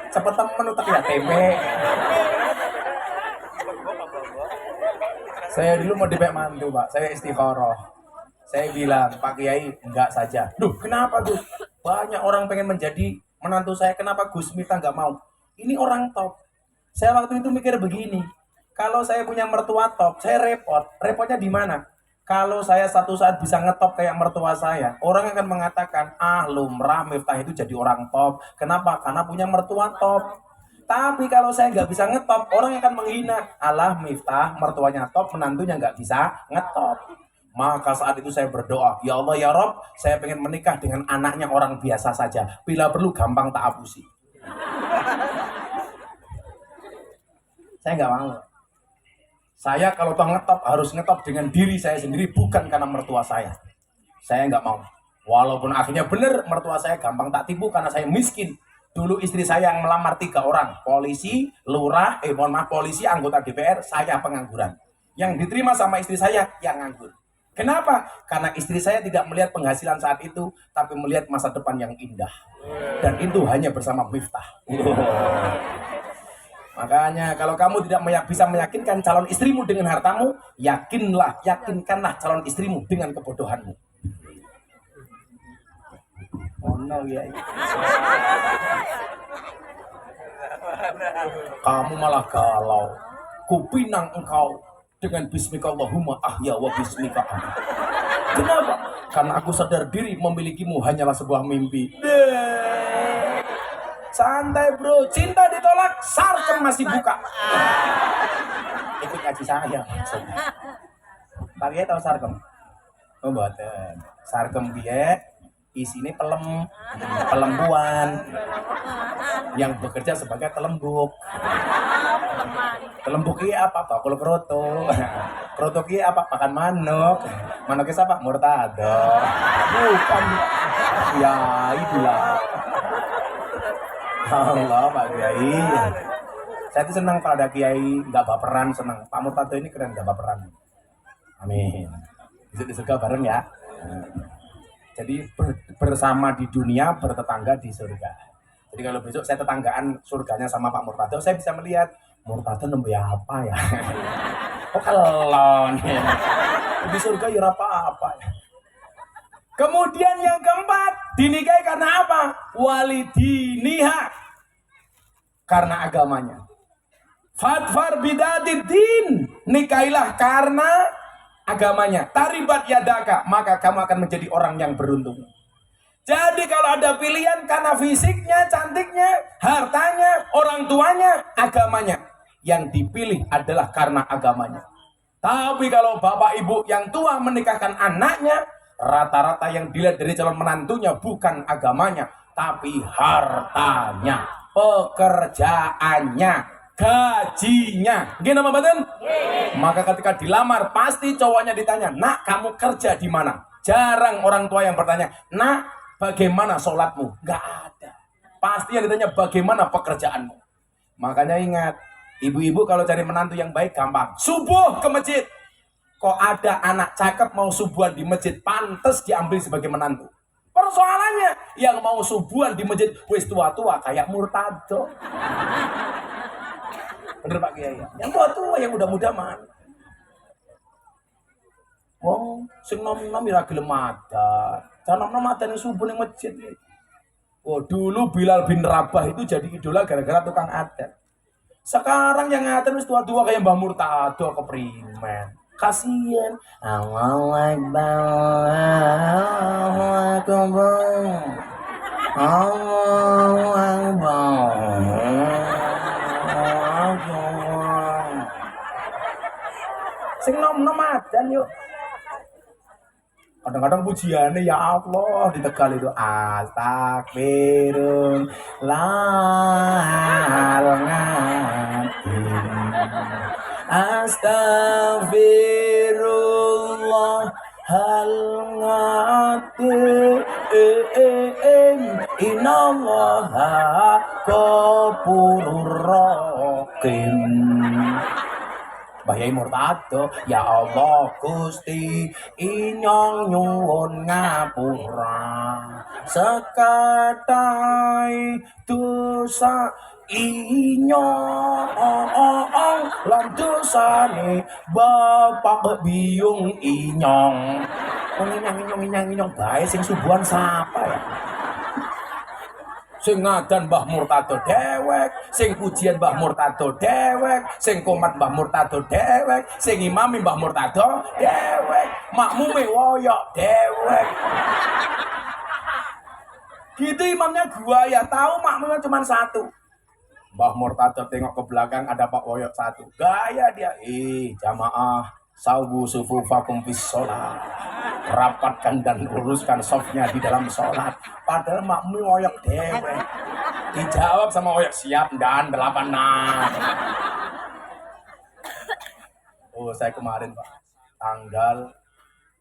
Cepet temen utek ya tempe. Saya dulu mau dipek mantu, Pak. Saya istikharah. Saya bilang, Pak Kiai, enggak saja. Duh, kenapa Gus? Banyak orang pengen menjadi menantu saya. Kenapa Gus Miftah enggak mau? Ini orang top. Saya waktu itu mikir begini. Kalau saya punya mertua top, saya repot. Repotnya di mana? Kalau saya satu saat bisa ngetop kayak mertua saya, orang akan mengatakan, ah lumrah Miftah itu jadi orang top. Kenapa? Karena punya mertua top. Tapi kalau saya nggak bisa ngetop, orang akan menghina. Alah Miftah, mertuanya top, menantunya nggak bisa ngetop. Maka saat itu saya berdoa, ya Allah ya Rob, saya pengen menikah dengan anaknya orang biasa saja. Bila perlu gampang tak apusi. Saya nggak mau. Saya kalau toh ngetop harus ngetop dengan diri saya sendiri, bukan karena mertua saya. Saya nggak mau. Walaupun akhirnya benar mertua saya gampang tak tipu karena saya miskin. Dulu istri saya yang melamar 3 orang, polisi, lurah, polisi, anggota DPR, saya pengangguran. Yang diterima sama istri saya yang nganggur. Kenapa? Karena istri saya tidak melihat penghasilan saat itu, tapi melihat masa depan yang indah. Dan itu hanya bersama Miftah. Makanya kalau kamu tidak bisa meyakinkan calon istrimu dengan hartamu, yakinkanlah calon istrimu dengan kebodohanmu. Oh no, ya. Kamu malah galau. Kupinang engkau dengan bismika Allahumma ahya wa bismika amut. Kenapa? Karena aku sadar diri memilikimu hanyalah sebuah mimpi. Santai bro, cinta ditolak, sarkem masih buka. Ikut ngaji saya maksudnya. Pakai tahu sarkem? Oh mboten. Sarkem piye? Isine pelembuan yang bekerja sebagai telembuk. Telembuk ini apa? Bakul kroto. Kroto ini apa? Makan manuk. Manuknya siapa? Murtado. Bukan. Ya itulah. Allah Pak Kiai. Saya itu senang kalau ada Kiai nggak baperan, senang. Pak Murtado ini keren nggak baperan. Amin. Bisa di surga bareng ya. Jadi bersama di dunia, bertetangga di surga. Jadi kalau besok saya tetanggaan surganya sama Pak Murtado, saya bisa melihat Murtado nembe apa ya? Oh kelon. Di surga ya apa-apa. Kemudian yang keempat, dinikahi karena apa? Walidiniha. Karena agamanya. Fadfar bidadidin. Nikailah karena agamanya. Taribat yadaka. Maka kamu akan menjadi orang yang beruntung. Jadi kalau ada pilihan karena fisiknya, cantiknya, hartanya, orang tuanya, agamanya. Yang dipilih adalah karena agamanya. Tapi kalau bapak ibu yang tua menikahkan anaknya, rata-rata yang dilihat dari calon menantunya bukan agamanya, tapi hartanya, pekerjaannya, gajinya. Gini nama badan? Maka ketika dilamar pasti cowoknya ditanya, nak kamu kerja di mana? Jarang orang tua yang bertanya, nak bagaimana sholatmu? Gak ada. Pasti yang ditanya bagaimana pekerjaanmu. Makanya ingat, ibu-ibu kalau cari menantu yang baik gampang. Subuh ke masjid. Kok ada anak cakep mau subuhan di masjid, pantas diambil sebagai menantu. Persoalannya yang mau subuhan di masjid wis tua-tua kayak Murtado. Bener Pak Kiai. Yang tua-tua, yang muda-muda man. Wong sing nom-nom ora gelem madan. Jangan nom-nom madan subuh ning masjid. Oh, dulu Bilal bin Rabah itu jadi idola gara-gara tukang adat. Sekarang yang ngaten wis tua-tua kayak Mbah Murtado keprimen. Kasihan. Allahu Akbar. Allahu Akbar. Sing nom-nom adan yuk. Kadang-kadang pujiannya ya Allah di Tegal itu Astagfirullahaladzim Innallaha ghafurur rahim. Mbah Yai Murtado, ya Allah Gusti inyong nyuwun ngapura sekatai dosa inyong lan dosane bapak biung inyong. Inyong bae sing subuhan sapa ya? Sing ngadan Mbah Murtado dewek, sing pujian Mbah Murtado dewek, sing komat Mbah Murtado dewek, sing imami Mbah Murtado dewek, makmume woyok dewek. Gitu imamnya gua ya, tahu makmumnya cuma satu. Mbah Murtado tengok ke belakang ada Pak Woyok satu. Gaya dia, jamaah, sawu sufufakum fis sholat. Rapatkan dan luruskan softnya di dalam sholat. Padahal makmum Woyok dewek. Dijawab sama Woyok, siap dan 86. Oh, saya kemarin Pak, tanggal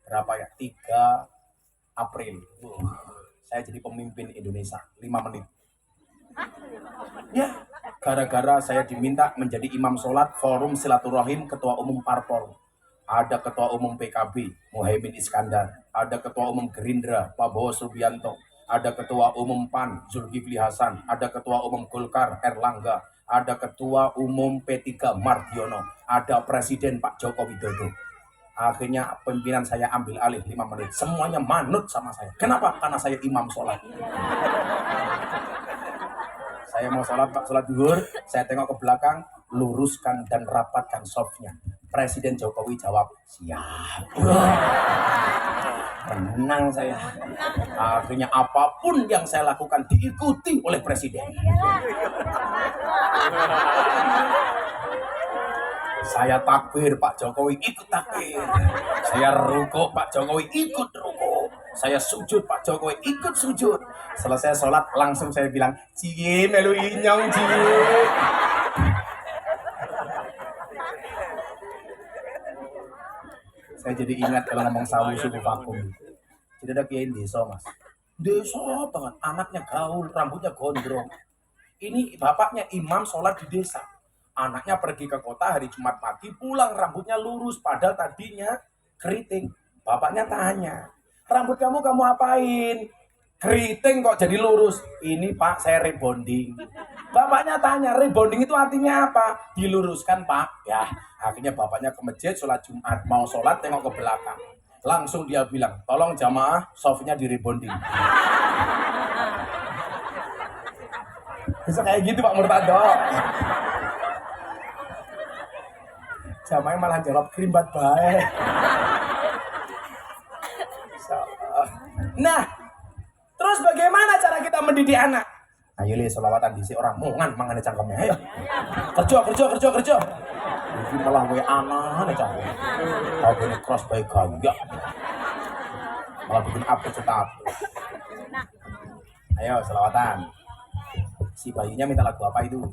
berapa ya? 3 April. Saya jadi pemimpin Indonesia 5 menit. Ya, gara-gara saya diminta menjadi imam sholat forum silaturahim ketua umum parpol. Ada ketua umum PKB Muhaimin Iskandar, ada ketua umum Gerindra Prabowo Subianto, ada ketua umum PAN Zulkifli Hasan, ada ketua umum Golkar Erlangga, ada ketua umum P3 Mardiono, ada presiden Pak Joko Widodo. Akhirnya pimpinan saya ambil alih 5 menit. Semuanya manut sama saya. Kenapa? Karena saya imam sholat. Saya mau sholat, Pak, sholat zuhur, saya tengok ke belakang, luruskan dan rapatkan softnya. Presiden Jokowi jawab, siap. Menang saya. Akhirnya apapun yang saya lakukan diikuti oleh presiden. Saya takbir, Pak Jokowi ikut takbir. Saya rukuk, Pak Jokowi ikut rukuk. Saya sujud, Pak Jokowi ikut sujud. Selesai sholat, langsung saya bilang, cie melu inyong cie. Saya jadi ingat kalau ngomong sawu suku vakum. Jadi ada kiai desa, Mas. Desa banget, anaknya gaul, rambutnya gondrong. Ini bapaknya imam sholat di desa. Anaknya pergi ke kota hari Jumat pagi, pulang rambutnya lurus, padahal tadinya keriting. Bapaknya tanya, rambut kamu apain? Keriting kok jadi lurus? Ini Pak, saya rebonding. Bapaknya tanya, rebonding itu artinya apa? Diluruskan Pak. Ya, akhirnya bapaknya ke masjid, sholat Jumat. Mau sholat, tengok ke belakang. Langsung dia bilang, tolong jamaah, softnya di rebonding. Bisa kayak gitu Pak Murtado. Jamaah malah jawab krimbat baik. Nah, terus bagaimana cara kita mendidik anak? Ayo li selawatan disi orang mungan mangane cangkemnya. Ayo. Kerja. Iki malah we anak cangkem. Aku ini cross baik gaya. Malah bikin update status. Ayo selawatan. Si bayinya minta lagu apa itu?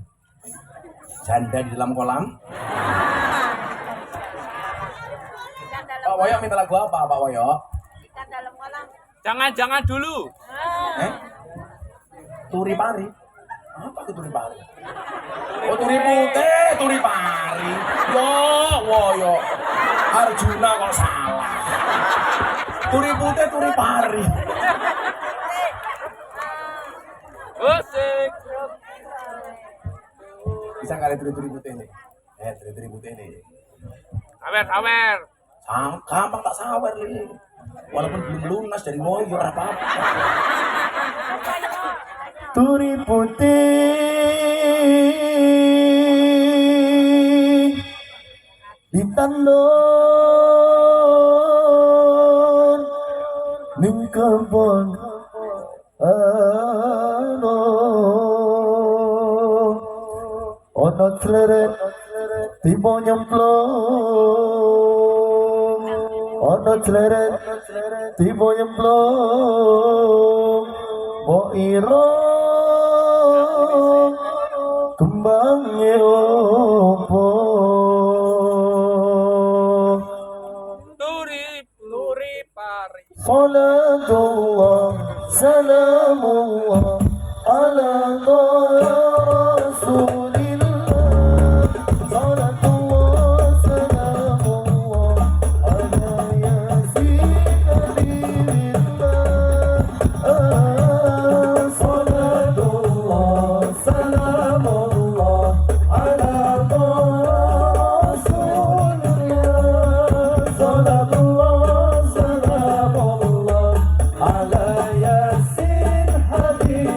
Janda di dalam kolam. Pak Woyo minta lagu apa, Pak Woyo? Jangan dulu. Turi pari. Apa itu turi pari? Oh, turi putih, turi pari. Yo, Woyo. Arjuna kok salah. Turi putih, turi pari. Musik. Bisa nggak ada turi putih ini? Turi putih ini. Sawer. Gampang tak sawer ini. Walaupun belum lunas dari Woyo apa-apa. Turi putih di tandon ning kebon ono kleret tiba nyemplung ono kleret tiba nyemplung mo iro kembangnya opo Turi pari. Salatullah salamullah ala rasulillah salatullah salamullah ala yasin nabiillah salatullah salamullah ala rasulillah salatullah salamullah ala yasin habib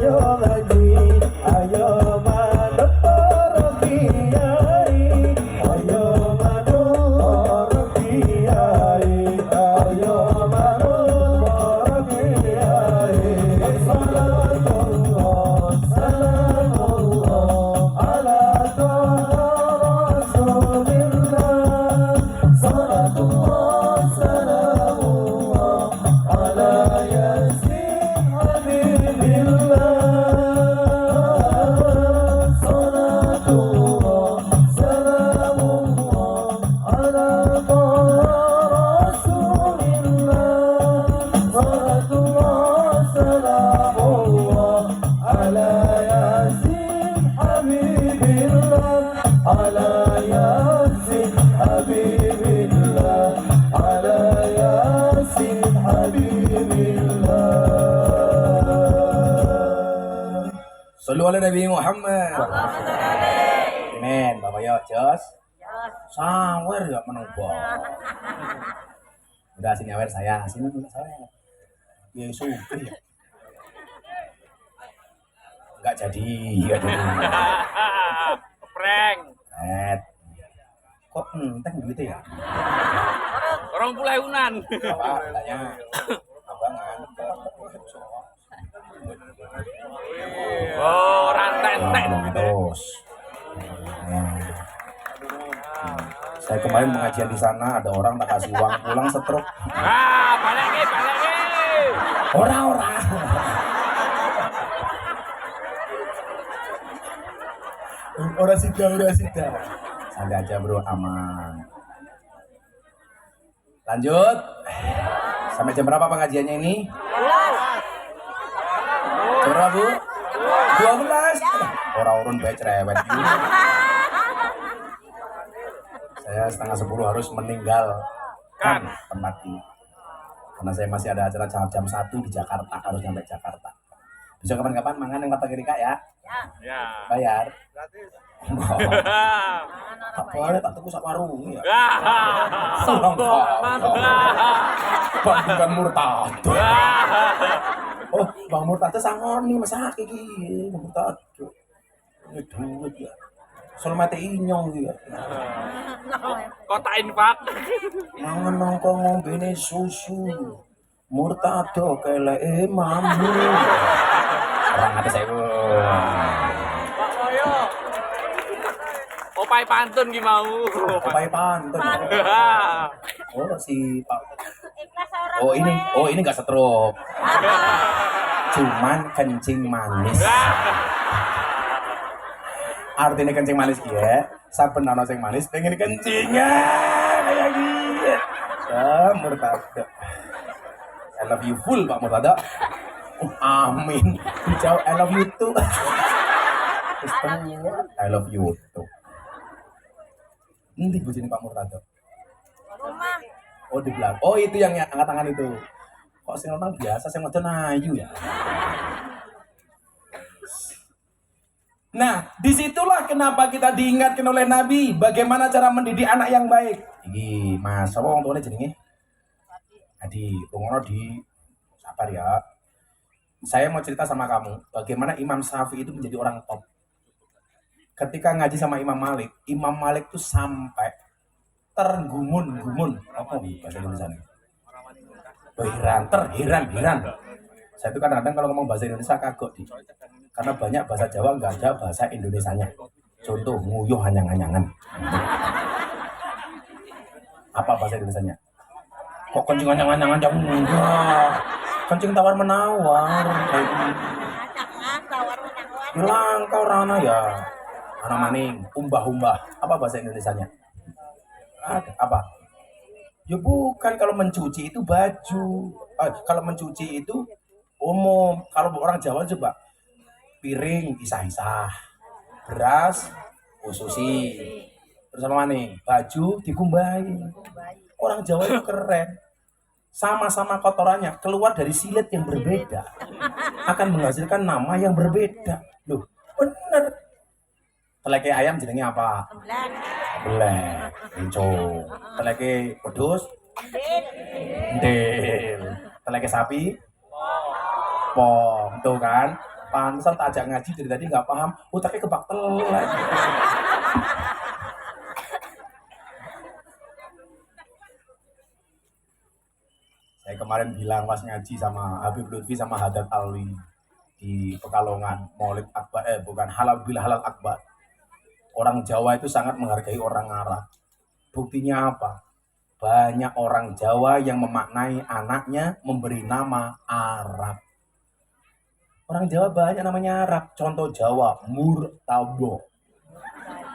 ayo lagi, ayo madep para kiai, ayo madep para kiai, ayo madep para kiai. Salatullah, salamullah ala taha rasulillah. Salatullah, salamullah ala yasin habibillah. Salatullah, salamullah ala taha rasulillah. Salatullah, salamullah ala yasin habibillah. Ala yasin habibillah. Ala yasin habibillah. Sallu ala Nabi Muhammad. Amin. Bapak ya, Jos. Sawer ya menunggu. Udah sini awer saya, sini dulu saya. Ya super ya. Enggak jadi, ya dulu. Prank. Kok enteng begitu ya? Orang Pulaunan. Apa tanya? Abangan. Oh, rantai-rantai. Terus. Nah. Saya kemarin pengajian di sana, ada orang tak kasih uang pulang setruk. Ah, balik nih, balik nih. Orang-orang. Orang sida. Santai aja bro, aman. Lanjut. Sampai jam berapa pengajiannya ini? Jam berapa bu? 12. Orang-orang baik cerewet. Saya 9:30 harus meninggalkan tempat ini. Karena saya masih ada acara jam 1 di Jakarta, harus nyampe Jakarta. Bisa kapan-kapan mangan yang mata kiri kak ya? Ya. Bayar. Gratis. Tak boleh, tak tunggu sak warung ya. Sombong, mantap. Bang bukan Murtado. Oh, Bang Murtado sangoni masak iki, Murtado. Ini duit ya. Soal mate inyong ya. Kota infak. Mangan nongkrong ngombene susu. Murtado keleke mami. Orang ada saya. Pak Moyo. Opai pantun ki mau. Opai pantun. Oh, si Pak. Oh ini enggak stroke. Cuman kencing manis. Artinya kencing manis ya. Saben ana sing manis pengen kencingan kayak gitu. Murtado. I love you full Pak Murtado. Amin. Dijawab I love you too. I love you too. Ini bojone Pak Murtado. Rumah. Oh di belakang. Oh itu yang angkat tangan itu. Kok sing orang biasa sing ngedon ayu ya. Nah, disitulah kenapa kita diingatkan oleh Nabi bagaimana cara mendidik anak yang baik. Ini Mas, apa orang tuanya jenenge? Adi, rungono di sabar ya. Saya mau cerita sama kamu bagaimana Imam Syafi'i itu menjadi orang top. Ketika ngaji sama Imam Malik tuh sampai tergumun-gumun. Apa nih bahasa Indonesia nih? Terheran. Saya itu kadang-kadang kalau ngomong bahasa Indonesia kagok di. Karena banyak bahasa Jawa nggak ada bahasa Indonesianya. Contoh nguyuh hanyang-hanyangan. Apa bahasa Indonesianya? Kok kencing hanyang-hanyangan jam enggak? Kencing tawar menawar. Langkau rana ya. Anak maning, umbah-umbah. Apa bahasa Indonesianya? Apa? Ya bukan, kalau mencuci itu baju. Kalau mencuci itu umum. Kalau orang Jawa coba piring isah-isah, beras ususi, terus apa nih? Baju dikumbahi. Orang Jawa itu keren. Sama-sama kotorannya keluar dari silet yang berbeda akan menghasilkan nama yang berbeda. Loh, bener. Teleke ayam jenenge apa? Belek. Enco. Teleke wedhus? Ndil. Teleke sapi? Pong. Tuh kan? Pantesan tak ajak ngaji dari tadi nggak paham, otaknya kebak telek. Saya kemarin bilang pas ngaji sama Habib Lutfi sama Haddad Alwi di Pekalongan, Maulid Akbar, bukan halal bila halal akbar. Orang Jawa itu sangat menghargai orang Arab. Buktinya apa? Banyak orang Jawa yang memaknai anaknya memberi nama Arab. Orang Jawa banyak namanya Arab. Contoh Jawa, Murtado.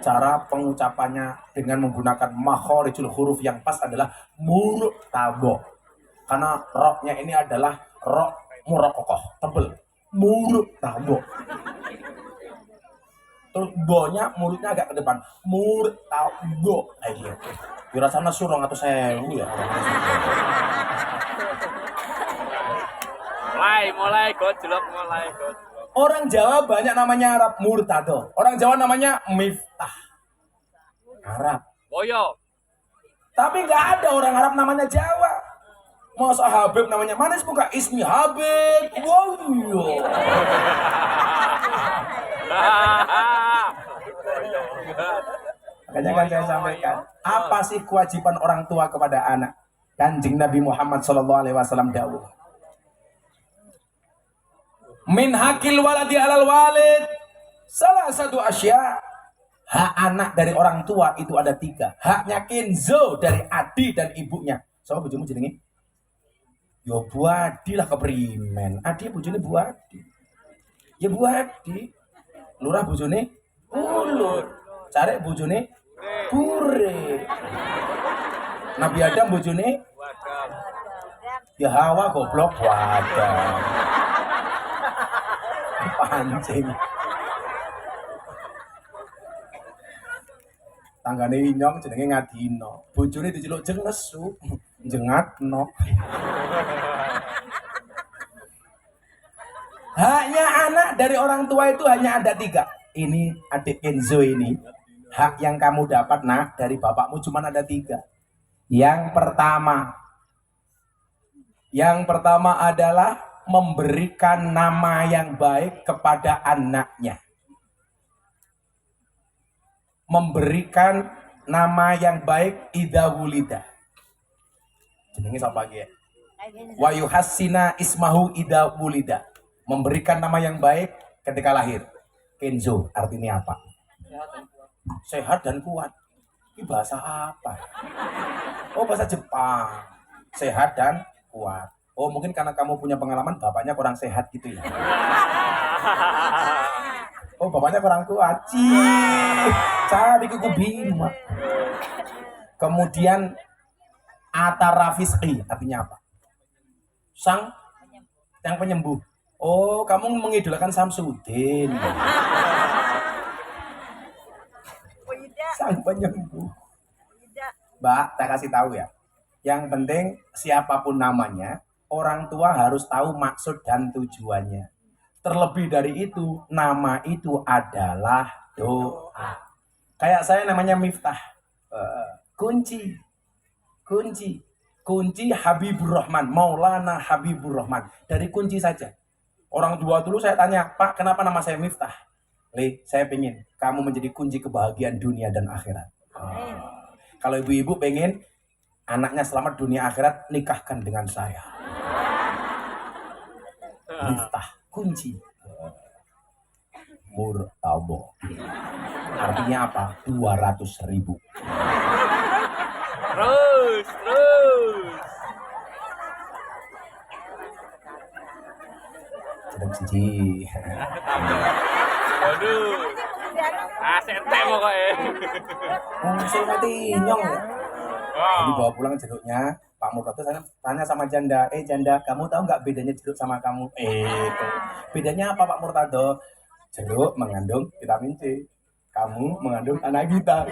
Cara pengucapannya dengan menggunakan makhorijul huruf yang pas adalah Murtado. Karena roknya ini adalah rok murakokoh, tebel. Murtado. Terus bonya mulutnya agak ke depan. Murtado. Kayak gitu. Kira sana surong atau sewu ya. Mulai gojlok. Orang Jawa banyak namanya Arab, Murtado. Orang Jawa namanya Miftah. Arab. Boyo. Tapi nggak ada orang Arab namanya Jawa. Masa Habib namanya manis buka Ismi Habib. Wow. Makanya kan saya sampaikan, apa sih kewajiban orang tua kepada anak? Kanjeng Nabi Muhammad SAW dawuh. Min hakil waladi alal walid. Salah satu asya. Hak anak dari orang tua itu ada 3. Haknya Kenzo dari adi dan ibunya. Sama bojomu jenenge? Yo Bu Adi lah keprimen. Adi bojone Bu Adi. Ya Bu Adi. Lurah bojone Ulur. Carek bojone Pure. Nabi Adam bojone ya Hawa goblok wadah. Pancing. Tanggane Inyong jenenge Ngadino. Bojone diceluk jeng nesu. Jengatno. Haknya anak dari orang tua itu hanya ada 3. Ini adik Kenzo ini. Hak yang kamu dapat nak dari bapakmu cuma ada 3. Yang pertama adalah memberikan nama yang baik kepada anaknya. Memberikan nama yang baik idza wulida. Jenenge sapa iki? Wa yuhassina ismahu idza wulida. Memberikan nama yang baik ketika lahir. Kenzo artinya apa? Sehat dan kuat. Ini bahasa apa? Oh, bahasa Jepang. Sehat dan kuat. Oh, mungkin karena kamu punya pengalaman bapaknya kurang sehat gitu ya. Oh, bapaknya kurang kuat. Cari kuku bima. Kemudian Atarafisqi artinya apa? Yang penyembuh. Oh, kamu mengidolakan Samsudin. Sang penyembuh. Mbak, saya kasih tahu ya. Yang penting siapapun namanya, orang tua harus tahu maksud dan tujuannya. Terlebih dari itu, nama itu adalah doa. Kayak saya namanya Miftah. Kunci Habibur Rahman, Maulana Habibur Rahman. Dari kunci saja. Orang tua dulu saya tanya, Pak, kenapa nama saya Miftah? Saya pengen kamu menjadi kunci kebahagiaan dunia dan akhirat. Kalau ibu-ibu pengen anaknya selamat dunia akhirat, nikahkan dengan saya. Miftah, kunci. Murtado. Artinya apa? 200.000. Terus. Sedang siji. Waduh. Sente pokoknya. Saya mati nyong ya. Dibawa pulang jeruknya. Pak Murtado saya tanya sama Janda, Janda, kamu tahu nggak bedanya jeruk sama kamu? Bedanya apa Pak Murtado? Jeruk mengandung vitamin C. Kamu mengandung anak kita.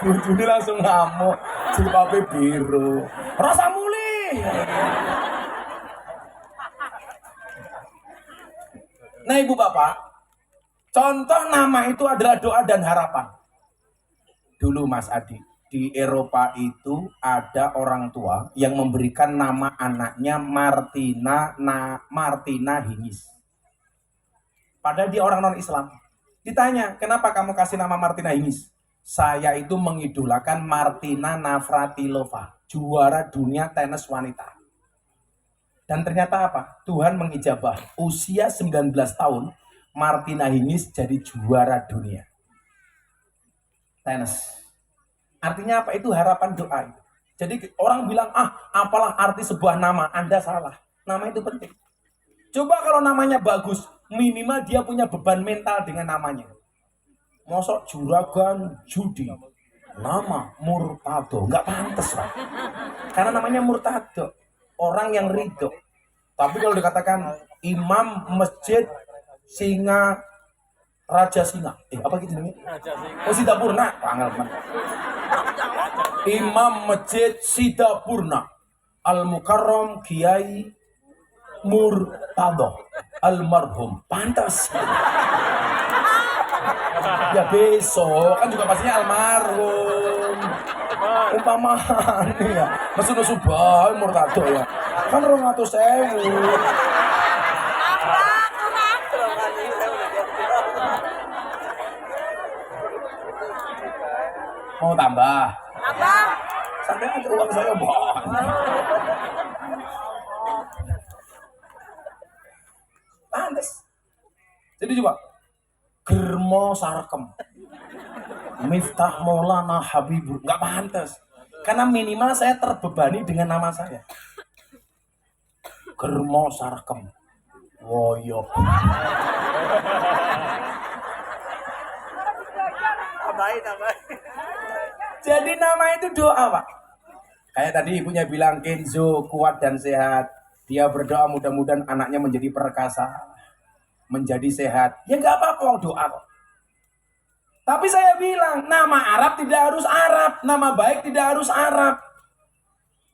Bujuni langsung ngamuk. Jilbabe biru. Rasa muli. Nah ibu bapak, contoh nama itu adalah doa dan harapan. Dulu Mas Adi, Di Eropa itu ada orang tua yang memberikan nama anaknya Martina Hingis. Padahal dia orang non-Islam. Ditanya, kenapa kamu kasih nama Martina Hingis? Saya itu mengidolakan Martina Navratilova, juara dunia tenis wanita. Dan ternyata apa? Tuhan mengijabah. Usia 19 tahun, Martina Hingis jadi juara dunia tenis. Artinya apa? Itu harapan doa. Jadi orang bilang, apalah arti sebuah nama? Anda salah. Nama itu penting. Coba kalau namanya bagus, minimal dia punya beban mental dengan namanya. Mosok juragan judi, nama Murtado, nggak pantas Pak. Karena namanya Murtado, orang yang ridho. Tapi kalau dikatakan imam masjid Singa Raja Singa, apa gitu nih? Oh Sidapurna, panggilan. Imam Masjid Sidapurna Al-Mukarram Kiai Murtado almarhum, pantas. Ya besok kan juga pastinya almarhum. Umpamanya ya, mesu-mesu bae Murtado ya. Kan 200.000. Mau tambah? Tambah. Sampai aja uang saya banyak. Pantes. Jadi coba Germo Sarkem, Miftah Maulana Habibur, nggak pantas. Karena minimal saya terbebani dengan nama saya. Germo Sarkem, Woyo. Jadi nama itu doa Pak. Kayak tadi ibunya bilang Kenzo kuat dan sehat. Dia berdoa mudah-mudahan anaknya menjadi perkasa, menjadi sehat. Ya nggak apa-apa doa kok. Tapi saya bilang nama Arab tidak harus Arab, nama baik tidak harus Arab.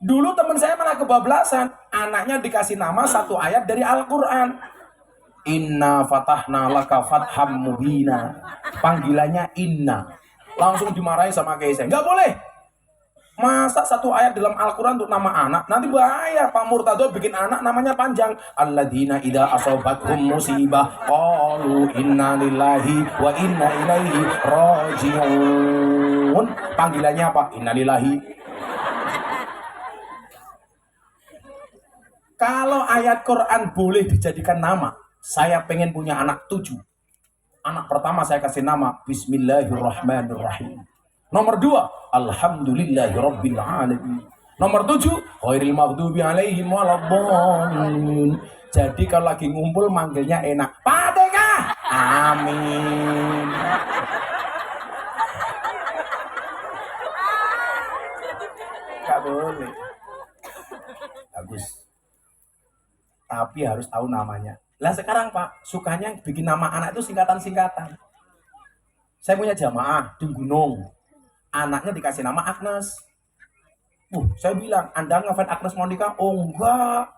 Dulu teman saya malah kebablasan, anaknya dikasih nama satu ayat dari Al-Quran. Inna fatahna laka fatham mubina. Panggilannya Inna. Langsung dimarahin sama kiai saya. Nggak boleh. Masa satu ayat dalam Al-Quran untuk nama anak? Nanti bahaya. Pak Murtado bikin anak namanya panjang. Alladzina idza asobathum musibah qalu inna lillahi wa inna ilaihi raji'un. Panggilannya apa? Inna lillahi. Kalau ayat Quran boleh dijadikan nama, saya pengen punya anak 7. Anak pertama saya kasih nama Bismillahirrahmanirrahim. Nomor 2, Alhamdulillahirabbil alamin. Nomor 7, Ghairil maghdubi alaihim waladdallin. Jadi kalau lagi ngumpul manggilnya enak. Fatihah. Amin. Gak boleh. Bagus. Tapi harus tahu namanya. Lah sekarang Pak, sukanya bikin nama anak itu singkatan-singkatan. Saya punya jamaah di Gunung. Anaknya dikasih nama Agnes. Saya bilang, Anda ngefans Agnes Monica? Oh enggak.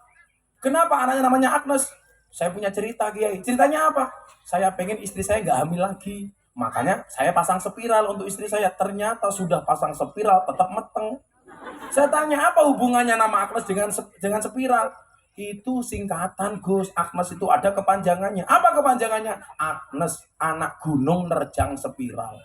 Kenapa anaknya namanya Agnes? Saya punya cerita Kiai. Ceritanya apa? Saya pengen istri saya nggak hamil lagi. Makanya saya pasang spiral untuk istri saya. Ternyata sudah pasang spiral tetap meteng. Saya tanya apa hubungannya nama Agnes dengan spiral? Itu singkatan Gus. Agnes itu ada kepanjangannya. Apa kepanjangannya? Agnes anak gunung nerjang spiral.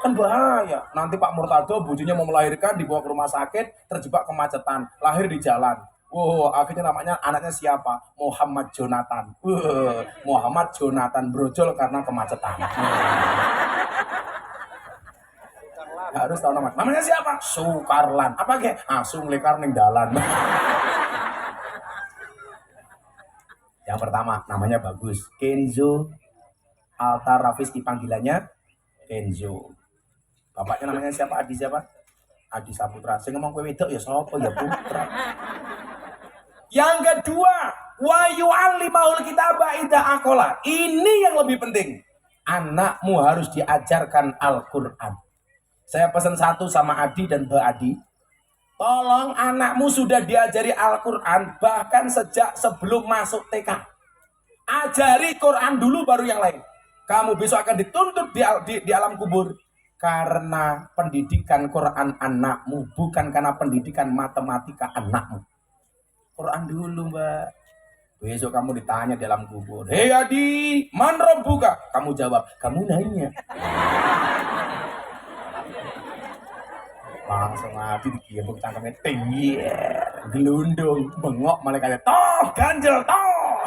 Kan bahaya. Nanti Pak Murtado bujunya mau melahirkan dibawa ke rumah sakit, terjebak kemacetan, lahir di jalan. Akhirnya namanya anaknya siapa? Muhammad Jonathan. Muhammad Jonathan brojol karena kemacetan. Harus tahu nama. Namanya siapa? Sukarlan. Apa ke? Asung lekar ning dalan. Yang pertama namanya bagus. Kenzo Altar Rafiski, panggilannya Kenzo. Bapaknya namanya siapa? Adi siapa? Adi Saputra. Saya ngomong kowe wedok ya sapa ya Putra. Yang kedua, wa yu'allimahul kitaba idza aqala. Ini yang lebih penting. Anakmu harus diajarkan Al-Qur'an. Saya pesan satu sama Adi dan Mbak Adi. Tolong anakmu sudah diajari Al-Qur'an bahkan sejak sebelum masuk TK. Ajari Quran dulu baru yang lain. Kamu besok akan dituntut di alam kubur karena pendidikan Quran anakmu, bukan karena pendidikan matematika anakmu. Quran dulu, Mbak. Besok kamu ditanya di alam kubur, "Hei Adi, man rabbuka?" Kamu jawab, "Kamu nanya." Langsung Adi digebuk cangkemnya tinggi, gelundung, bengok malaikatnya, "Toh, ganjel, toh."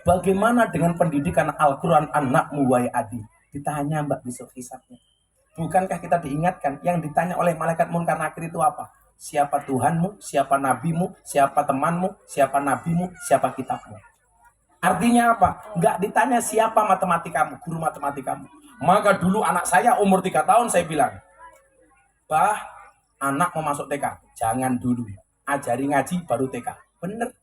Bagaimana dengan pendidikan Al-Quran anakmu, wahai Adi? Ditanya Mbak besok hisabnya. Bukankah kita diingatkan yang ditanya oleh malaikat munkar nakir itu apa? Siapa Tuhanmu, siapa nabimu, siapa temanmu, siapa nabimu, siapa kitabmu. Artinya apa? Enggak ditanya siapa matematikamu, guru matematikamu. Maka dulu anak saya umur 3 tahun saya bilang, "Bah, anak mau masuk TK, jangan dulu. Ajari ngaji baru TK." Bener.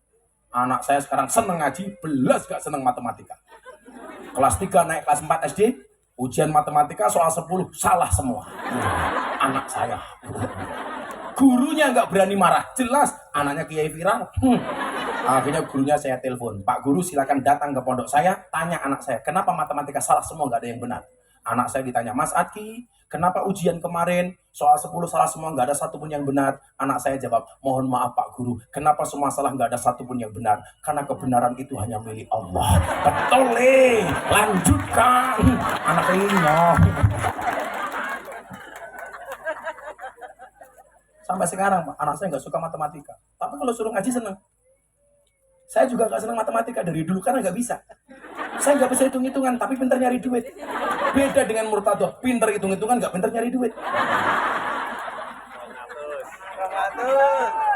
Anak saya sekarang seneng ngaji, belas gak seneng matematika. Kelas 3 naik kelas 4 SD, ujian matematika soal 10 salah semua. Anak saya. Gurunya nggak berani marah, jelas anaknya kiai viral. Akhirnya gurunya saya telepon, "Pak Guru silakan datang ke pondok saya, tanya anak saya, kenapa matematika salah semua, nggak ada yang benar." Anak saya ditanya, "Mas Aki, kenapa ujian kemarin soal 10 salah semua, nggak ada satupun yang benar?" Anak saya jawab, "Mohon maaf Pak Guru, kenapa semua salah, nggak ada satupun yang benar? Karena kebenaran itu hanya milik Allah." Betul, lanjutkan. Anak ini. Sampai sekarang anak saya nggak suka matematika, tapi kalau suruh ngaji seneng. Saya juga nggak senang matematika dari dulu karena nggak bisa. Saya nggak bisa hitung-hitungan, tapi pinter nyari duit. Beda dengan Murtadoh, pinter hitung-hitungan, nggak pinter nyari duit.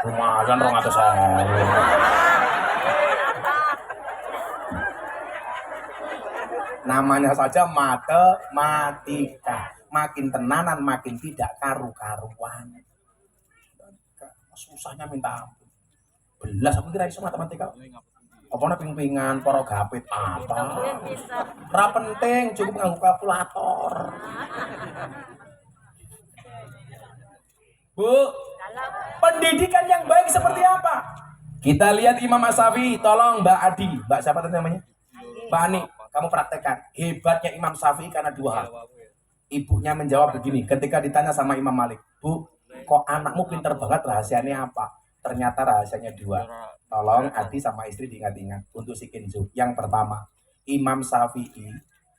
Lumayan 200.000. Namanya saja matematika. Makin tenanan, makin tidak karu-karuan. Susahnya minta ampun. Belas aku kira iso matematika. Apa nek ping-pingan para gapit apa? Ora penting, cukup nganggo kalkulator. Bu, pendidikan yang baik seperti apa? Kita lihat Imam Syafi'i, tolong Mbak Adi, Mbak siapa tadi namanya? Mbak Ani, kamu praktekkan. Hebatnya Imam Syafi'i karena 2 hal. Ibunya menjawab begini, ketika ditanya sama Imam Malik, "Bu, kok anakmu pinter banget, rahasianya apa?" Ternyata rahasianya 2. Tolong Adi sama istri diingat-ingat untuk si Kenzo. Yang pertama, Imam Syafi'i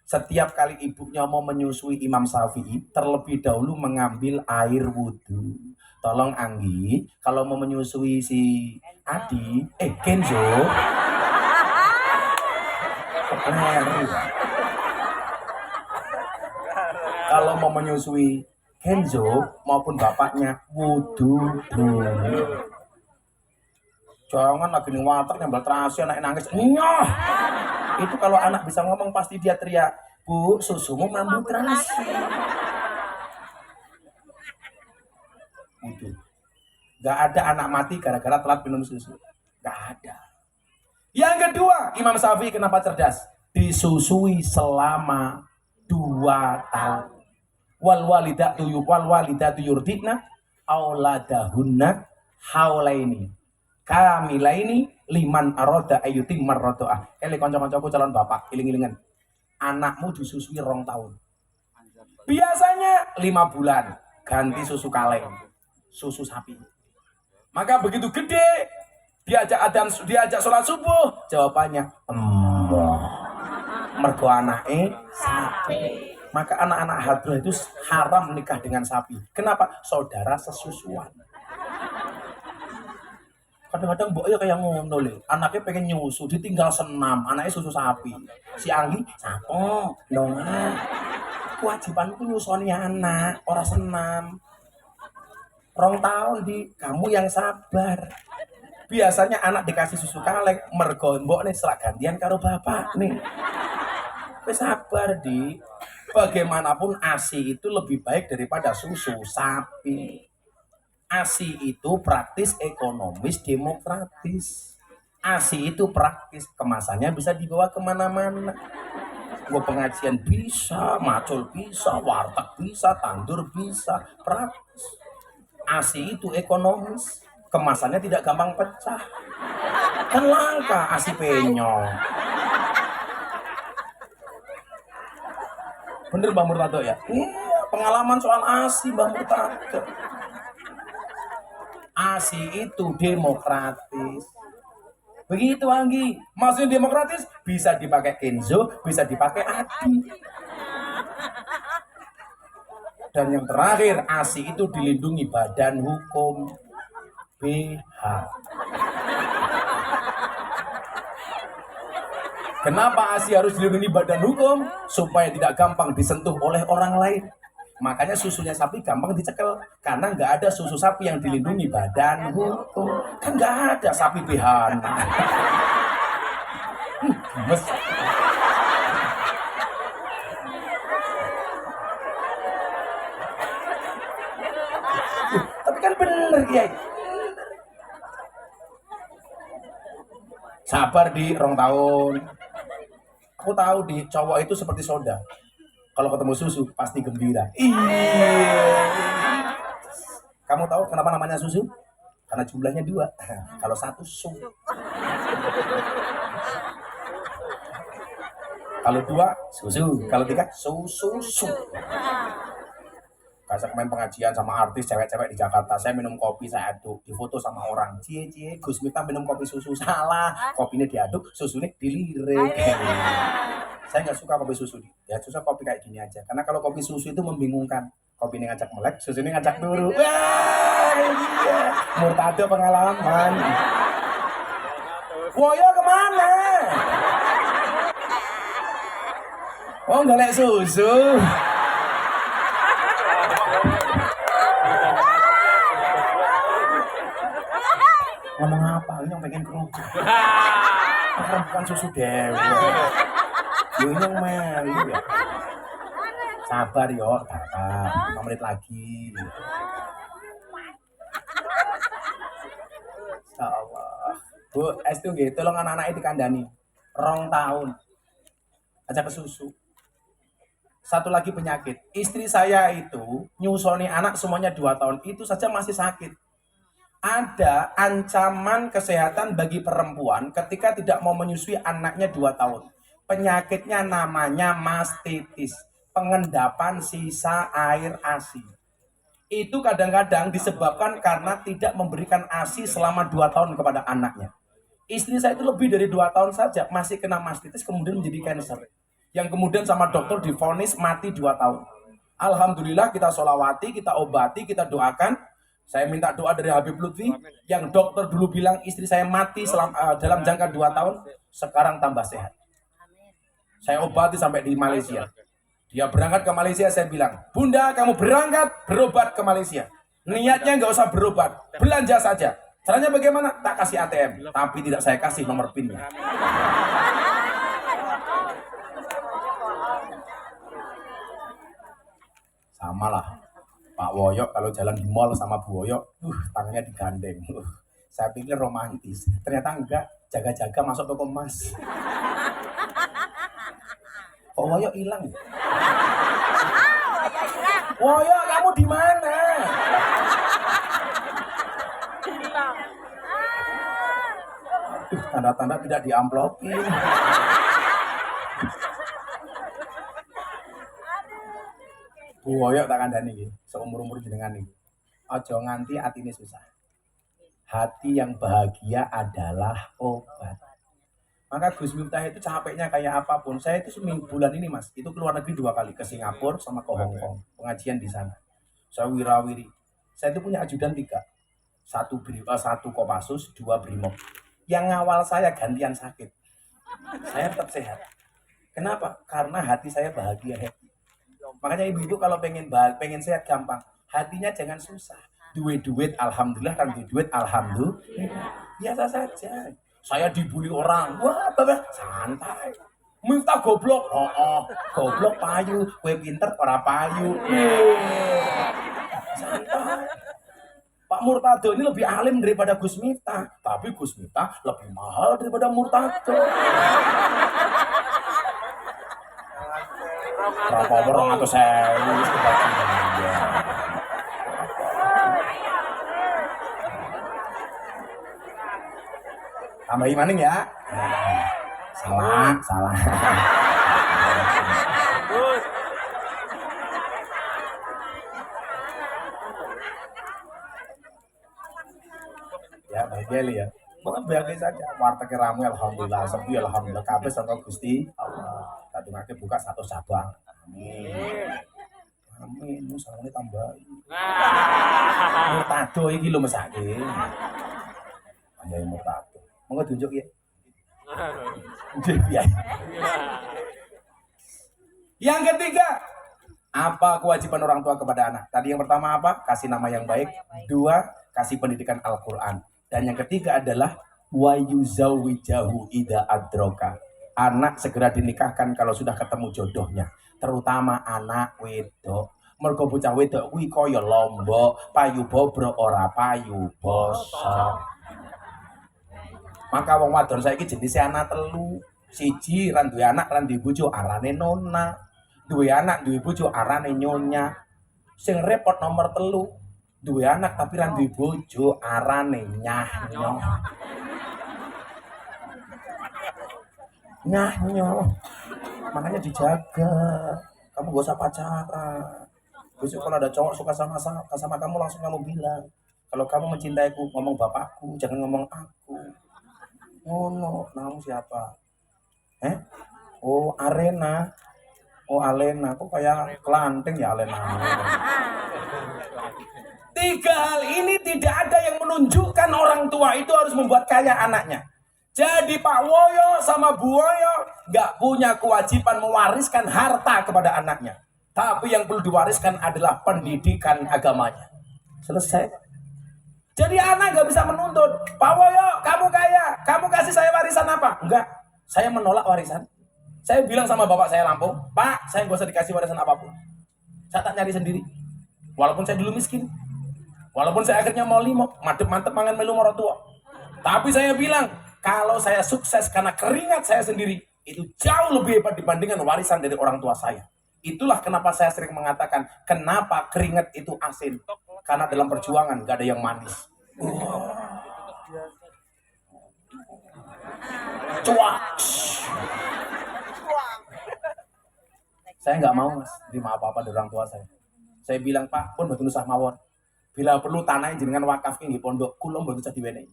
setiap kali ibunya mau menyusui Imam Syafi'i, terlebih dahulu mengambil air wudhu. Tolong Anggi, kalau mau menyusui si Adi, Kenzo, kalau mau menyusui Kenzo maupun bapaknya, wudhu dulu. Jangan lagi nih water nyambal terasi anak nangis. Nyoh. Itu kalau anak bisa ngomong pasti dia teriak, "Bu, susumu mampu terasi." Itu. Gak ada anak mati gara-gara telat minum susu. Gak ada. Yang kedua, Imam Syafi'i kenapa cerdas? Disusui selama 2 tahun. Wal walidatu yurdina auladahunna haulaini kamilaini liman aroda ayutim marrodoah. Kanca-kancaku calon bapak, iling-ilingan. Anakmu disusui 2 tahun. Biasanya 5 bulan ganti susu kaleng, susu sapi. Maka begitu gede diajak sholat subuh, jawabannya mergo anake sapi. Maka anak-anak hadrah itu haram menikah dengan sapi. Kenapa? Saudara sesusuan. Kadang-kadang mbok ya kayak ngono lho. Anaknya pengen nyusu, ditinggal senam, anaknya susu sapi. Si Anggi, "Sapo, ndonga. Kewajibanku nyusoni anak, ora senam." 2 tahun kamu yang sabar. Biasanya anak dikasih susu kaleng, mergo mbokne selak gantian karo bapak nih. Wis sabar, Di. Bagaimanapun ASI itu lebih baik daripada susu sapi. ASI itu praktis, ekonomis, demokratis. ASI itu praktis, kemasannya bisa dibawa kemana-mana. Gua pengajian bisa, macul bisa, warteg bisa, tandur bisa, praktis. ASI itu ekonomis, kemasannya tidak gampang pecah. Kan langka ASI penyok. Bener Mbak Murtado ya? Iya, pengalaman soal ASI Mbak Murtado. ASI itu demokratis. Begitu Anggi, maksudnya demokratis bisa dipakai Kenzo, bisa dipakai Adi. Dan yang terakhir, ASI itu dilindungi Badan Hukum BH. Kenapa ASI harus dilindungi Badan Hukum? Supaya tidak gampang disentuh oleh orang lain. Makanya susunya sapi gampang dicekel. Karena nggak ada susu sapi yang dilindungi Badan Hukum. Kan nggak ada sapi BH. Gemes. Tapi kan bener Kiai. Sabar di rong tahun. Aku tahu di cowok itu seperti soda. Kalau ketemu susu pasti gembira. Iya. Kamu tahu kenapa namanya susu? Karena jumlahnya 2. Kalau 1 su. Kalau 2 susu. Kalau 3 susu. Saya kemarin pengajian sama artis cewek-cewek di Jakarta. Saya minum kopi, saya aduk, difoto sama orang. Cie, Gus Miftah minum kopi susu. Salah, kopinya diaduk, susunya dilirik. Saya nggak suka kopi susu. Ya susah kopi kayak gini aja. Karena kalau kopi susu itu membingungkan. Kopi ini ngajak melek, susu ini ngajak turu. Wah, iya. Murtado pengalaman. Woyo kemana? Oh, nggak susu. Ngomong apa? Ini yang pengen kerupuk. Bukan susu dewa. Ini yang melu ya. Sabar yo, Kakak. 5 menit lagi. Insyaallah. Bu, itu nggih, tolong anak-anak itu kandani. 2 tahun. Aja ke susu. Satu lagi penyakit. Istri saya itu nyusoni anak semuanya 2 tahun. Itu saja masih sakit. Ada ancaman kesehatan bagi perempuan ketika tidak mau menyusui anaknya 2 tahun. Penyakitnya namanya mastitis, pengendapan sisa air ASI. Itu kadang-kadang disebabkan karena tidak memberikan ASI selama 2 tahun kepada anaknya. Istri saya itu lebih dari 2 tahun saja masih kena mastitis kemudian menjadi kanker. Yang kemudian sama dokter divonis mati 2 tahun. Alhamdulillah kita sholawati, kita obati, kita doakan. Saya minta doa dari Habib Lutfi yang dokter dulu bilang istri saya mati dalam jangka 2 tahun, sekarang tambah sehat. Saya obati sampai di Malaysia. Dia berangkat ke Malaysia, saya bilang, Bunda kamu berangkat berobat ke Malaysia. Niatnya nggak usah berobat, belanja saja. Caranya bagaimana? Tak kasih ATM, tapi tidak saya kasih nomor PIN-nya. Sama lah. Pak Woyok kalau jalan di mall sama Bu Woyok, tangannya digandeng. Saya pikir romantis, ternyata enggak. Jaga-jaga masuk toko emas. Kok Woyok hilang? Woyok kamu di mana? Hilang. Tanda-tanda tidak diamplopin. Bu Woyok tak kandhani iki, seumur-umur jenengan iki. Aja nganti atine susah. Hati yang bahagia adalah obat. Maka Gus Miftah itu capeknya kayak apapun. Saya itu bulan ini Mas, itu keluar negeri 2 kali, ke Singapura sama ke Hong Kong, pengajian di sana. Saya wirawiri. Saya itu punya ajudan 3. 1 Kopassus, 2 Brimob. Yang ngawal saya gantian sakit. Saya tetap sehat. Kenapa? Karena hati saya bahagia, happy. Makanya ibu-ibu kalau pengen sehat gampang, hatinya jangan susah. Duit alhamdulillah, kan duit alhamdulillah. Biasa saja. Saya dibully orang, wah bapak santai. Miftah goblok, goblok payu, kue pinter ora payu. Santai. Pak Murtado ini lebih alim daripada Gus Miftah, tapi Gus Miftah lebih mahal daripada Murtado. Berapa orang atau saya tambah imaning ya. Salah. Ya, bahagia ya. Banget bahagia saja. Warteg ramai alhamdulillah, sepi alhamdulillah. Kabeh sangka Gusti Allah. Tadi ngake buka 1 cabang. Amin. Amin, musangane tambahi. Murtado iki lho mesake. Ayo murtado. Monggo tunjuk ya. Nggih, ya. Yang ketiga, apa kewajiban orang tua kepada anak? Tadi yang pertama apa? Kasih nama yang baik. 2, kasih pendidikan Al-Quran. Dan yang ketiga adalah wa yuzawijahu ida adroka. Anak segera dinikahkan kalau sudah ketemu jodohnya. Terutama anak wedok. Mergo bocah wedok kuwi kaya lombok, payu bobrok ora payu bosok. Maka wong wadon saiki jenisnya anak telu. Siji ran duwe anak ran duwe bojo arane nona. Duwe anak duwe bojo arane nyonya. Sing repot nomor 3, duwe anak tapi ra duwe bojo arane nyah-nyoh. Nyah-nyoh. Makanya dijaga. Kamu gak usah pacaran. Besok kalau ada cowok suka sama kamu langsung kamu bilang. Kalau kamu mencintaiku ngomong bapakku, jangan ngomong aku. Oh no, kamu siapa? Oh Arena. Oh Alena, kok kayak kelanting ya Alena. 3 hal ini tidak ada yang menunjukkan orang tua itu harus membuat kaya anaknya. Jadi Pak Woyo sama Bu Woyo gak punya kewajiban mewariskan harta kepada anaknya. Tapi yang perlu diwariskan adalah pendidikan agamanya. Selesai. Jadi anak gak bisa menuntut, Pak Woyo kamu kaya, kamu kasih saya warisan apa? Enggak, saya menolak warisan. Saya bilang sama bapak saya Lampung, Pak, saya gak usah dikasih warisan apapun. Saya tak nyari sendiri. Walaupun saya dulu miskin. Walaupun saya akhirnya mau limo, mantep-mantep mangan melu morotua. Tapi saya bilang, kalau saya sukses karena keringat saya sendiri, itu jauh lebih hebat dibandingkan warisan dari orang tua saya. Itulah kenapa saya sering mengatakan, kenapa keringat itu asin. Karena dalam perjuangan gak ada yang manis. Cuak. Saya nggak mau mas, terima apa-apa dari orang tua saya. Saya bilang Pak, pun betul usah mawon. Bila perlu tanahnya jenengan wakaf ini pondok kulom betul jadi wenek.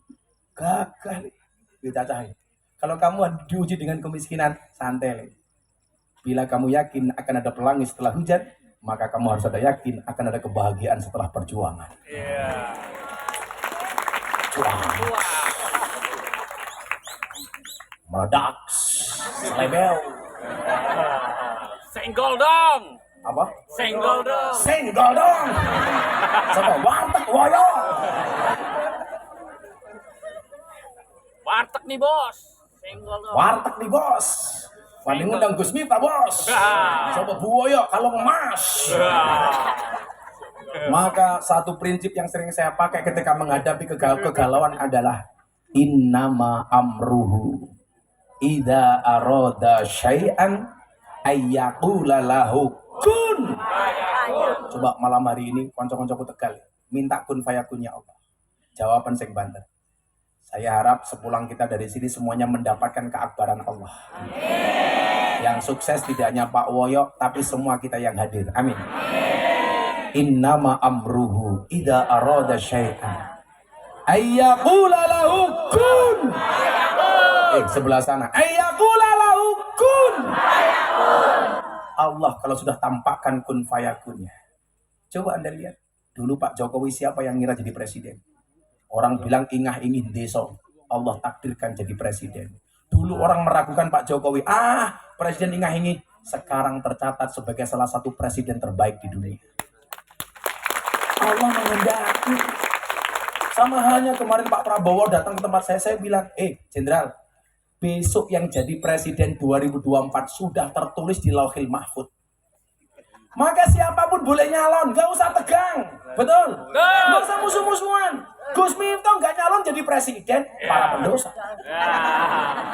Gagal, dicacai. Kalau kamu diuji dengan kemiskinan, santai. Bila kamu yakin akan ada pelangi setelah hujan, maka kamu harus ada yakin akan ada kebahagiaan setelah perjuangan. Meledak, selebel. Senggol dong. Apa? Senggol dong. Senggol dong. Sama warteg Woyo. Warteg nih bos. Senggol dong. Warteg nih bos. Paling undang Gus Miftah bos. Coba Bu Woyo kalau emas. Maka satu prinsip yang sering saya pakai ketika menghadapi kegalauan adalah innama amruhu idza arada syai'an ayyaqula lahu kun. Coba malam hari ini konco-koncoku Tegal minta kun fayakun ya Allah. Jawaban sing banter. Saya harap sepulang kita dari sini semuanya mendapatkan keakbaran Allah. Amin. Yang sukses tidak hanya Pak Woyo tapi semua kita yang hadir. Amin. Innama amruhu idza arada syai'an ayyaqula lahu kun. Sebelah sana. Ayyaqula lahu kun. Allah kalau sudah tampakkan kun fayakunnya. Coba Anda lihat. Dulu Pak Jokowi siapa yang ngira jadi presiden? Orang bilang ingah-ingin desa. Allah takdirkan jadi presiden. Dulu orang meragukan Pak Jokowi. Presiden ingah-ingin. Sekarang tercatat sebagai salah satu presiden terbaik di dunia. Allah menghendaki. Sama halnya kemarin Pak Prabowo datang ke tempat saya bilang, Jenderal, besok yang jadi presiden 2024 sudah tertulis di Lauhil Mahfud. Maka siapapun boleh nyalon, gak usah tegang. Betul? Gak usah musuh-musuhan. Gus Miftah gak nyalon jadi presiden, para pendosa.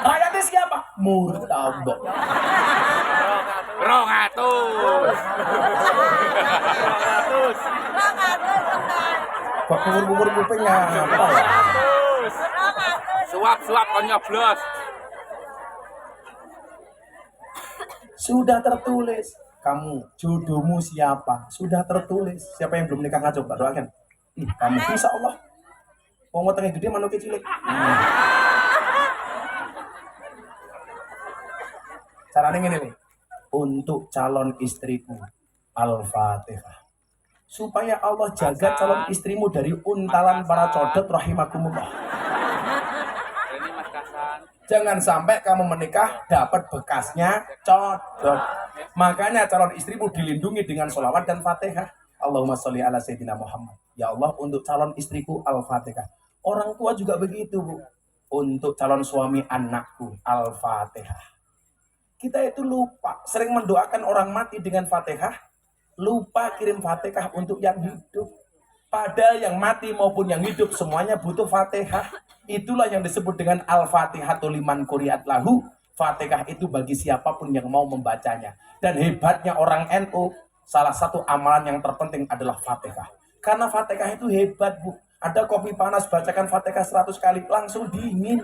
Rakyatnya siapa? Murtabok. 200. Kok kumur-kumur kupingnya? Suap-suap kon nyoblos. Sudah tertulis. Kamu jodohmu siapa? Sudah tertulis. Siapa yang belum nikah ngajak tak doakan? Kamu insya Allah. Wong wetenge gede manuke cilik. Caranya gini nih, untuk calon istriku Al-Fatihah. Supaya Allah jaga calon istrimu dari untalan para codot rahimakumullah. Ini Mas Kasan. Jangan sampai kamu menikah dapat bekasnya codot. Makanya calon istrimu dilindungi dengan sholawat dan fatihah. Allahumma sholli ala sayyidina Muhammad. Ya Allah, untuk calon istriku Al-Fatihah. Orang tua juga begitu, Bu. Untuk calon suami anakku Al-Fatihah. Kita itu lupa, sering mendoakan orang mati dengan Fatihah, lupa kirim Fatihah untuk yang hidup. Padahal yang mati maupun yang hidup semuanya butuh Fatihah. Itulah yang disebut dengan Al-Fatihatu liman quri'at lahu. Fatihah itu bagi siapapun yang mau membacanya. Dan hebatnya orang NU, salah satu amalan yang terpenting adalah Fatihah. Karena Fatihah itu hebat, Bu. Ada kopi panas, bacakan Fatihah 100 kali, langsung dingin.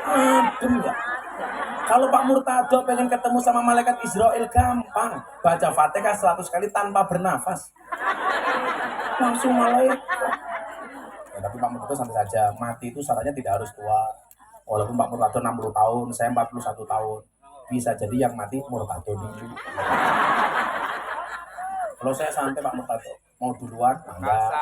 Adem ya. Kalau Pak Murtado pengen ketemu sama malaikat Israel, gampang. Baca Fatihah 100 kali tanpa bernafas. Langsung malaikat. Ya, tapi Pak Murtado santai saja. Mati itu syaratnya tidak harus tua. Walaupun Pak Murtado 60 tahun, saya 41 tahun. Bisa jadi yang mati Murtado dulu. Kalau saya santai Pak Murtado. Mau duluan? Enggak.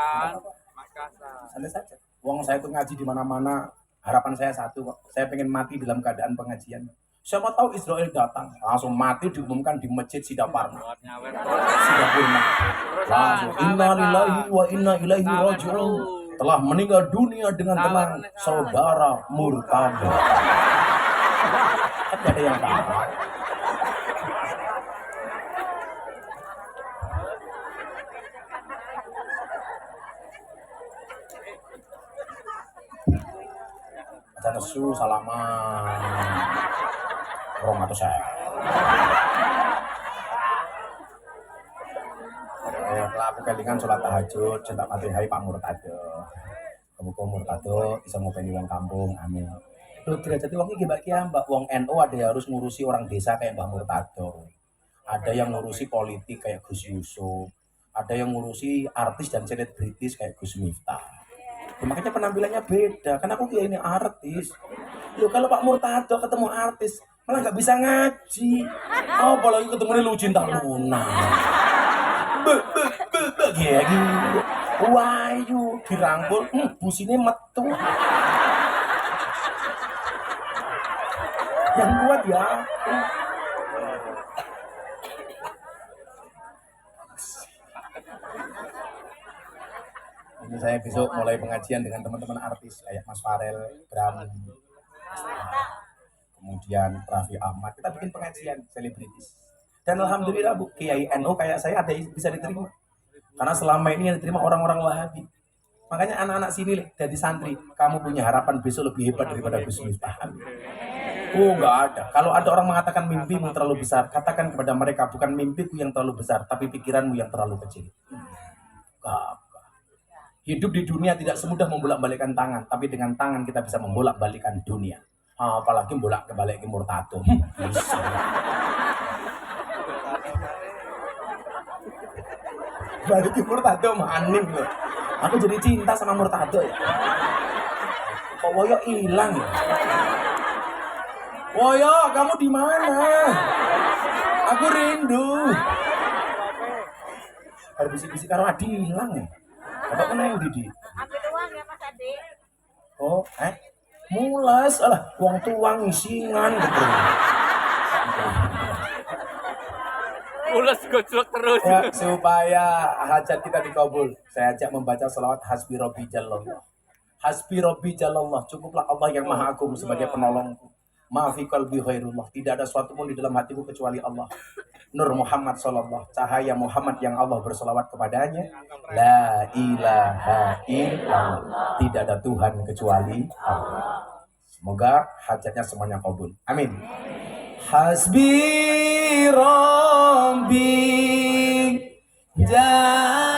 Mas Kasan. Santai saja. Uang saya itu ngaji di mana-mana. Harapan saya satu kok. Saya pengen mati dalam keadaan pengajian. Siapa tahu Israel datang, langsung mati diumumkan di masjid Sidaparna. Sidapurna. Langsung inna lillahi wa inna ilaihi raji'un. Telah meninggal dunia dengan tenang saudara Murtado. Kan ada yang tahu. Aja nesu salaman. Orang atau saya. Aku kelingan sholat tahajud, cinta Fatihah Pak Murtado. Muga Murtado bisa ngopeni wong kampung, amin. Loh, derajat wong iki Mbak Kia, Mbak wong NU ada yang harus ngurusi orang desa kayak Mbak Murtado. Ada yang ngurusi politik kayak Gus Yusuf. Ada yang ngurusi artis dan selebritis kayak Gus Miftah. Ya, makanya penampilannya beda, karena aku kayak ini artis. Loh, kalau Pak Murtado ketemu artis, malah nggak bisa ngaji. Oh, apalagi ketemu lu cinta Luna. Kayak gitu. Wayu dirangkul, busine metu. Yang kuat ya. Ini saya besok mulai pengajian dengan teman-teman artis kayak Mas Farel, Bram, kemudian Raffi Ahmad. Kita bikin pengajian selebritis. Dan alhamdulillah Bu, Kiai NU kayak saya ada yang bisa diterima. Karena selama ini yang diterima orang-orang Wahabi. Makanya anak-anak sini jadi santri, kamu punya harapan besok lebih hebat daripada Gus Miftah. Oh, enggak ada. Kalau ada orang mengatakan mimpimu terlalu besar, katakan kepada mereka bukan mimpiku yang terlalu besar, tapi pikiranmu yang terlalu kecil. Hidup di dunia tidak semudah membolak-balikkan tangan, tapi dengan tangan kita bisa membolak-balikkan dunia. Apalagi bolak-balik ke Murtado. Balik ke Murtado maning loh. Aku jadi cinta sama Murtado ya. Kok Woyo hilang ya? Woyo, kamu di mana? Aku rindu. Harus bisik-bisik karo Adi hilang ya. Apa kena yang Didi? Ambil uang ya Mas Adi. Oh, mulas, alah, uang tuang isingan gitu. Mules gojlok terus. Ya, supaya hajat kita dikabul, saya ajak membaca selawat Hasbi Rabbi Jallallah. Hasbi Rabbi Jallallah, cukuplah Allah yang Maha Agung sebagai penolongku. Maafi qalbi khairullah, tidak ada sesuatu pun di dalam hatiku kecuali Allah. Nur Muhammad sallallahu, cahaya Muhammad yang Allah berselawat kepadanya. La ilaha illallah, tidak ada Tuhan kecuali Allah. Semoga hajatnya semuanya kabul. Amin. Hasbi Rabbi Jallallah,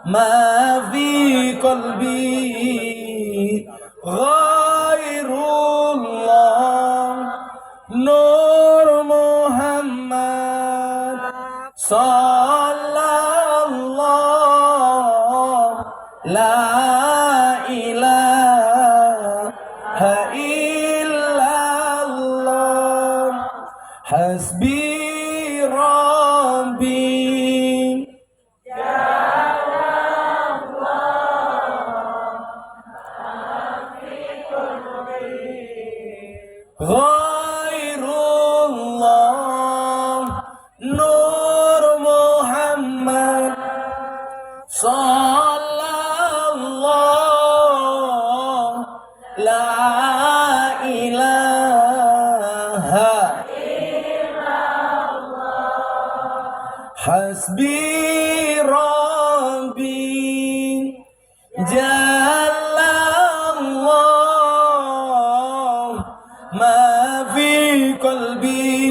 ma fi qalbi ghairullah, Nur Muhammad Sallallahu la ilaha illallah hasbi rabbi ghairullah nur Muhammad sallallahu la ilaha hasbi rabbi jalallah ma fi qalbi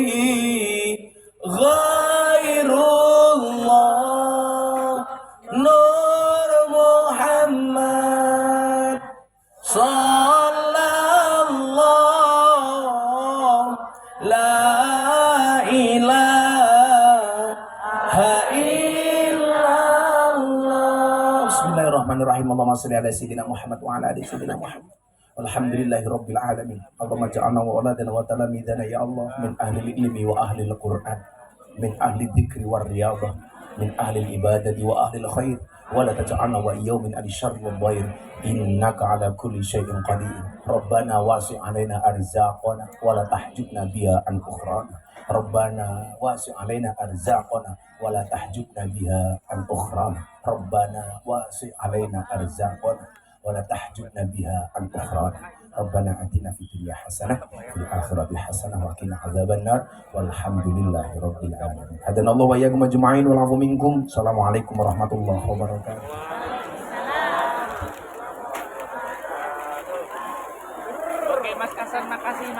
ghairullah nur Muhammad sallallahu la ilaha illallah. Bismillahirrahmanirrahim. Allahumma shalli ala sayyidina Muhammad wa ala ali sayyidina Muhammad. Alhamdulillahi rabbil alamin. Allahumma ja'alna wa auladana wa talamidana ya Allah min ahli ilmi wa ahli al-Qur'an, min ahli dzikri war riyadhah, min ahli al-ibadati wa ahli al-khair, wa la taj'alna wa iyyahu min ahli syarri wal dhair. Innaka ala kulli syai'in qadir. Rabbana wasi' alaina arzaqana wa la tahjubna biha an ukhrana. Rabbana wasi' alaina arzaqana wa la tahjubna biha an ukhrana. Rabbana wasi' alaina arzaqana wa la tahjubna biha an ukhrana. Rabbana atina fid dunya hasanah fil akhirati hasanah wa qina adzaban nar. Walhamdulillahi rabbil alamin. Hadanallahu wa iyyakum ajma'in wal 'afwu minkum. Assalamualaikum warahmatullahi wabarakatuh. Oke Mas Kasan, makasih.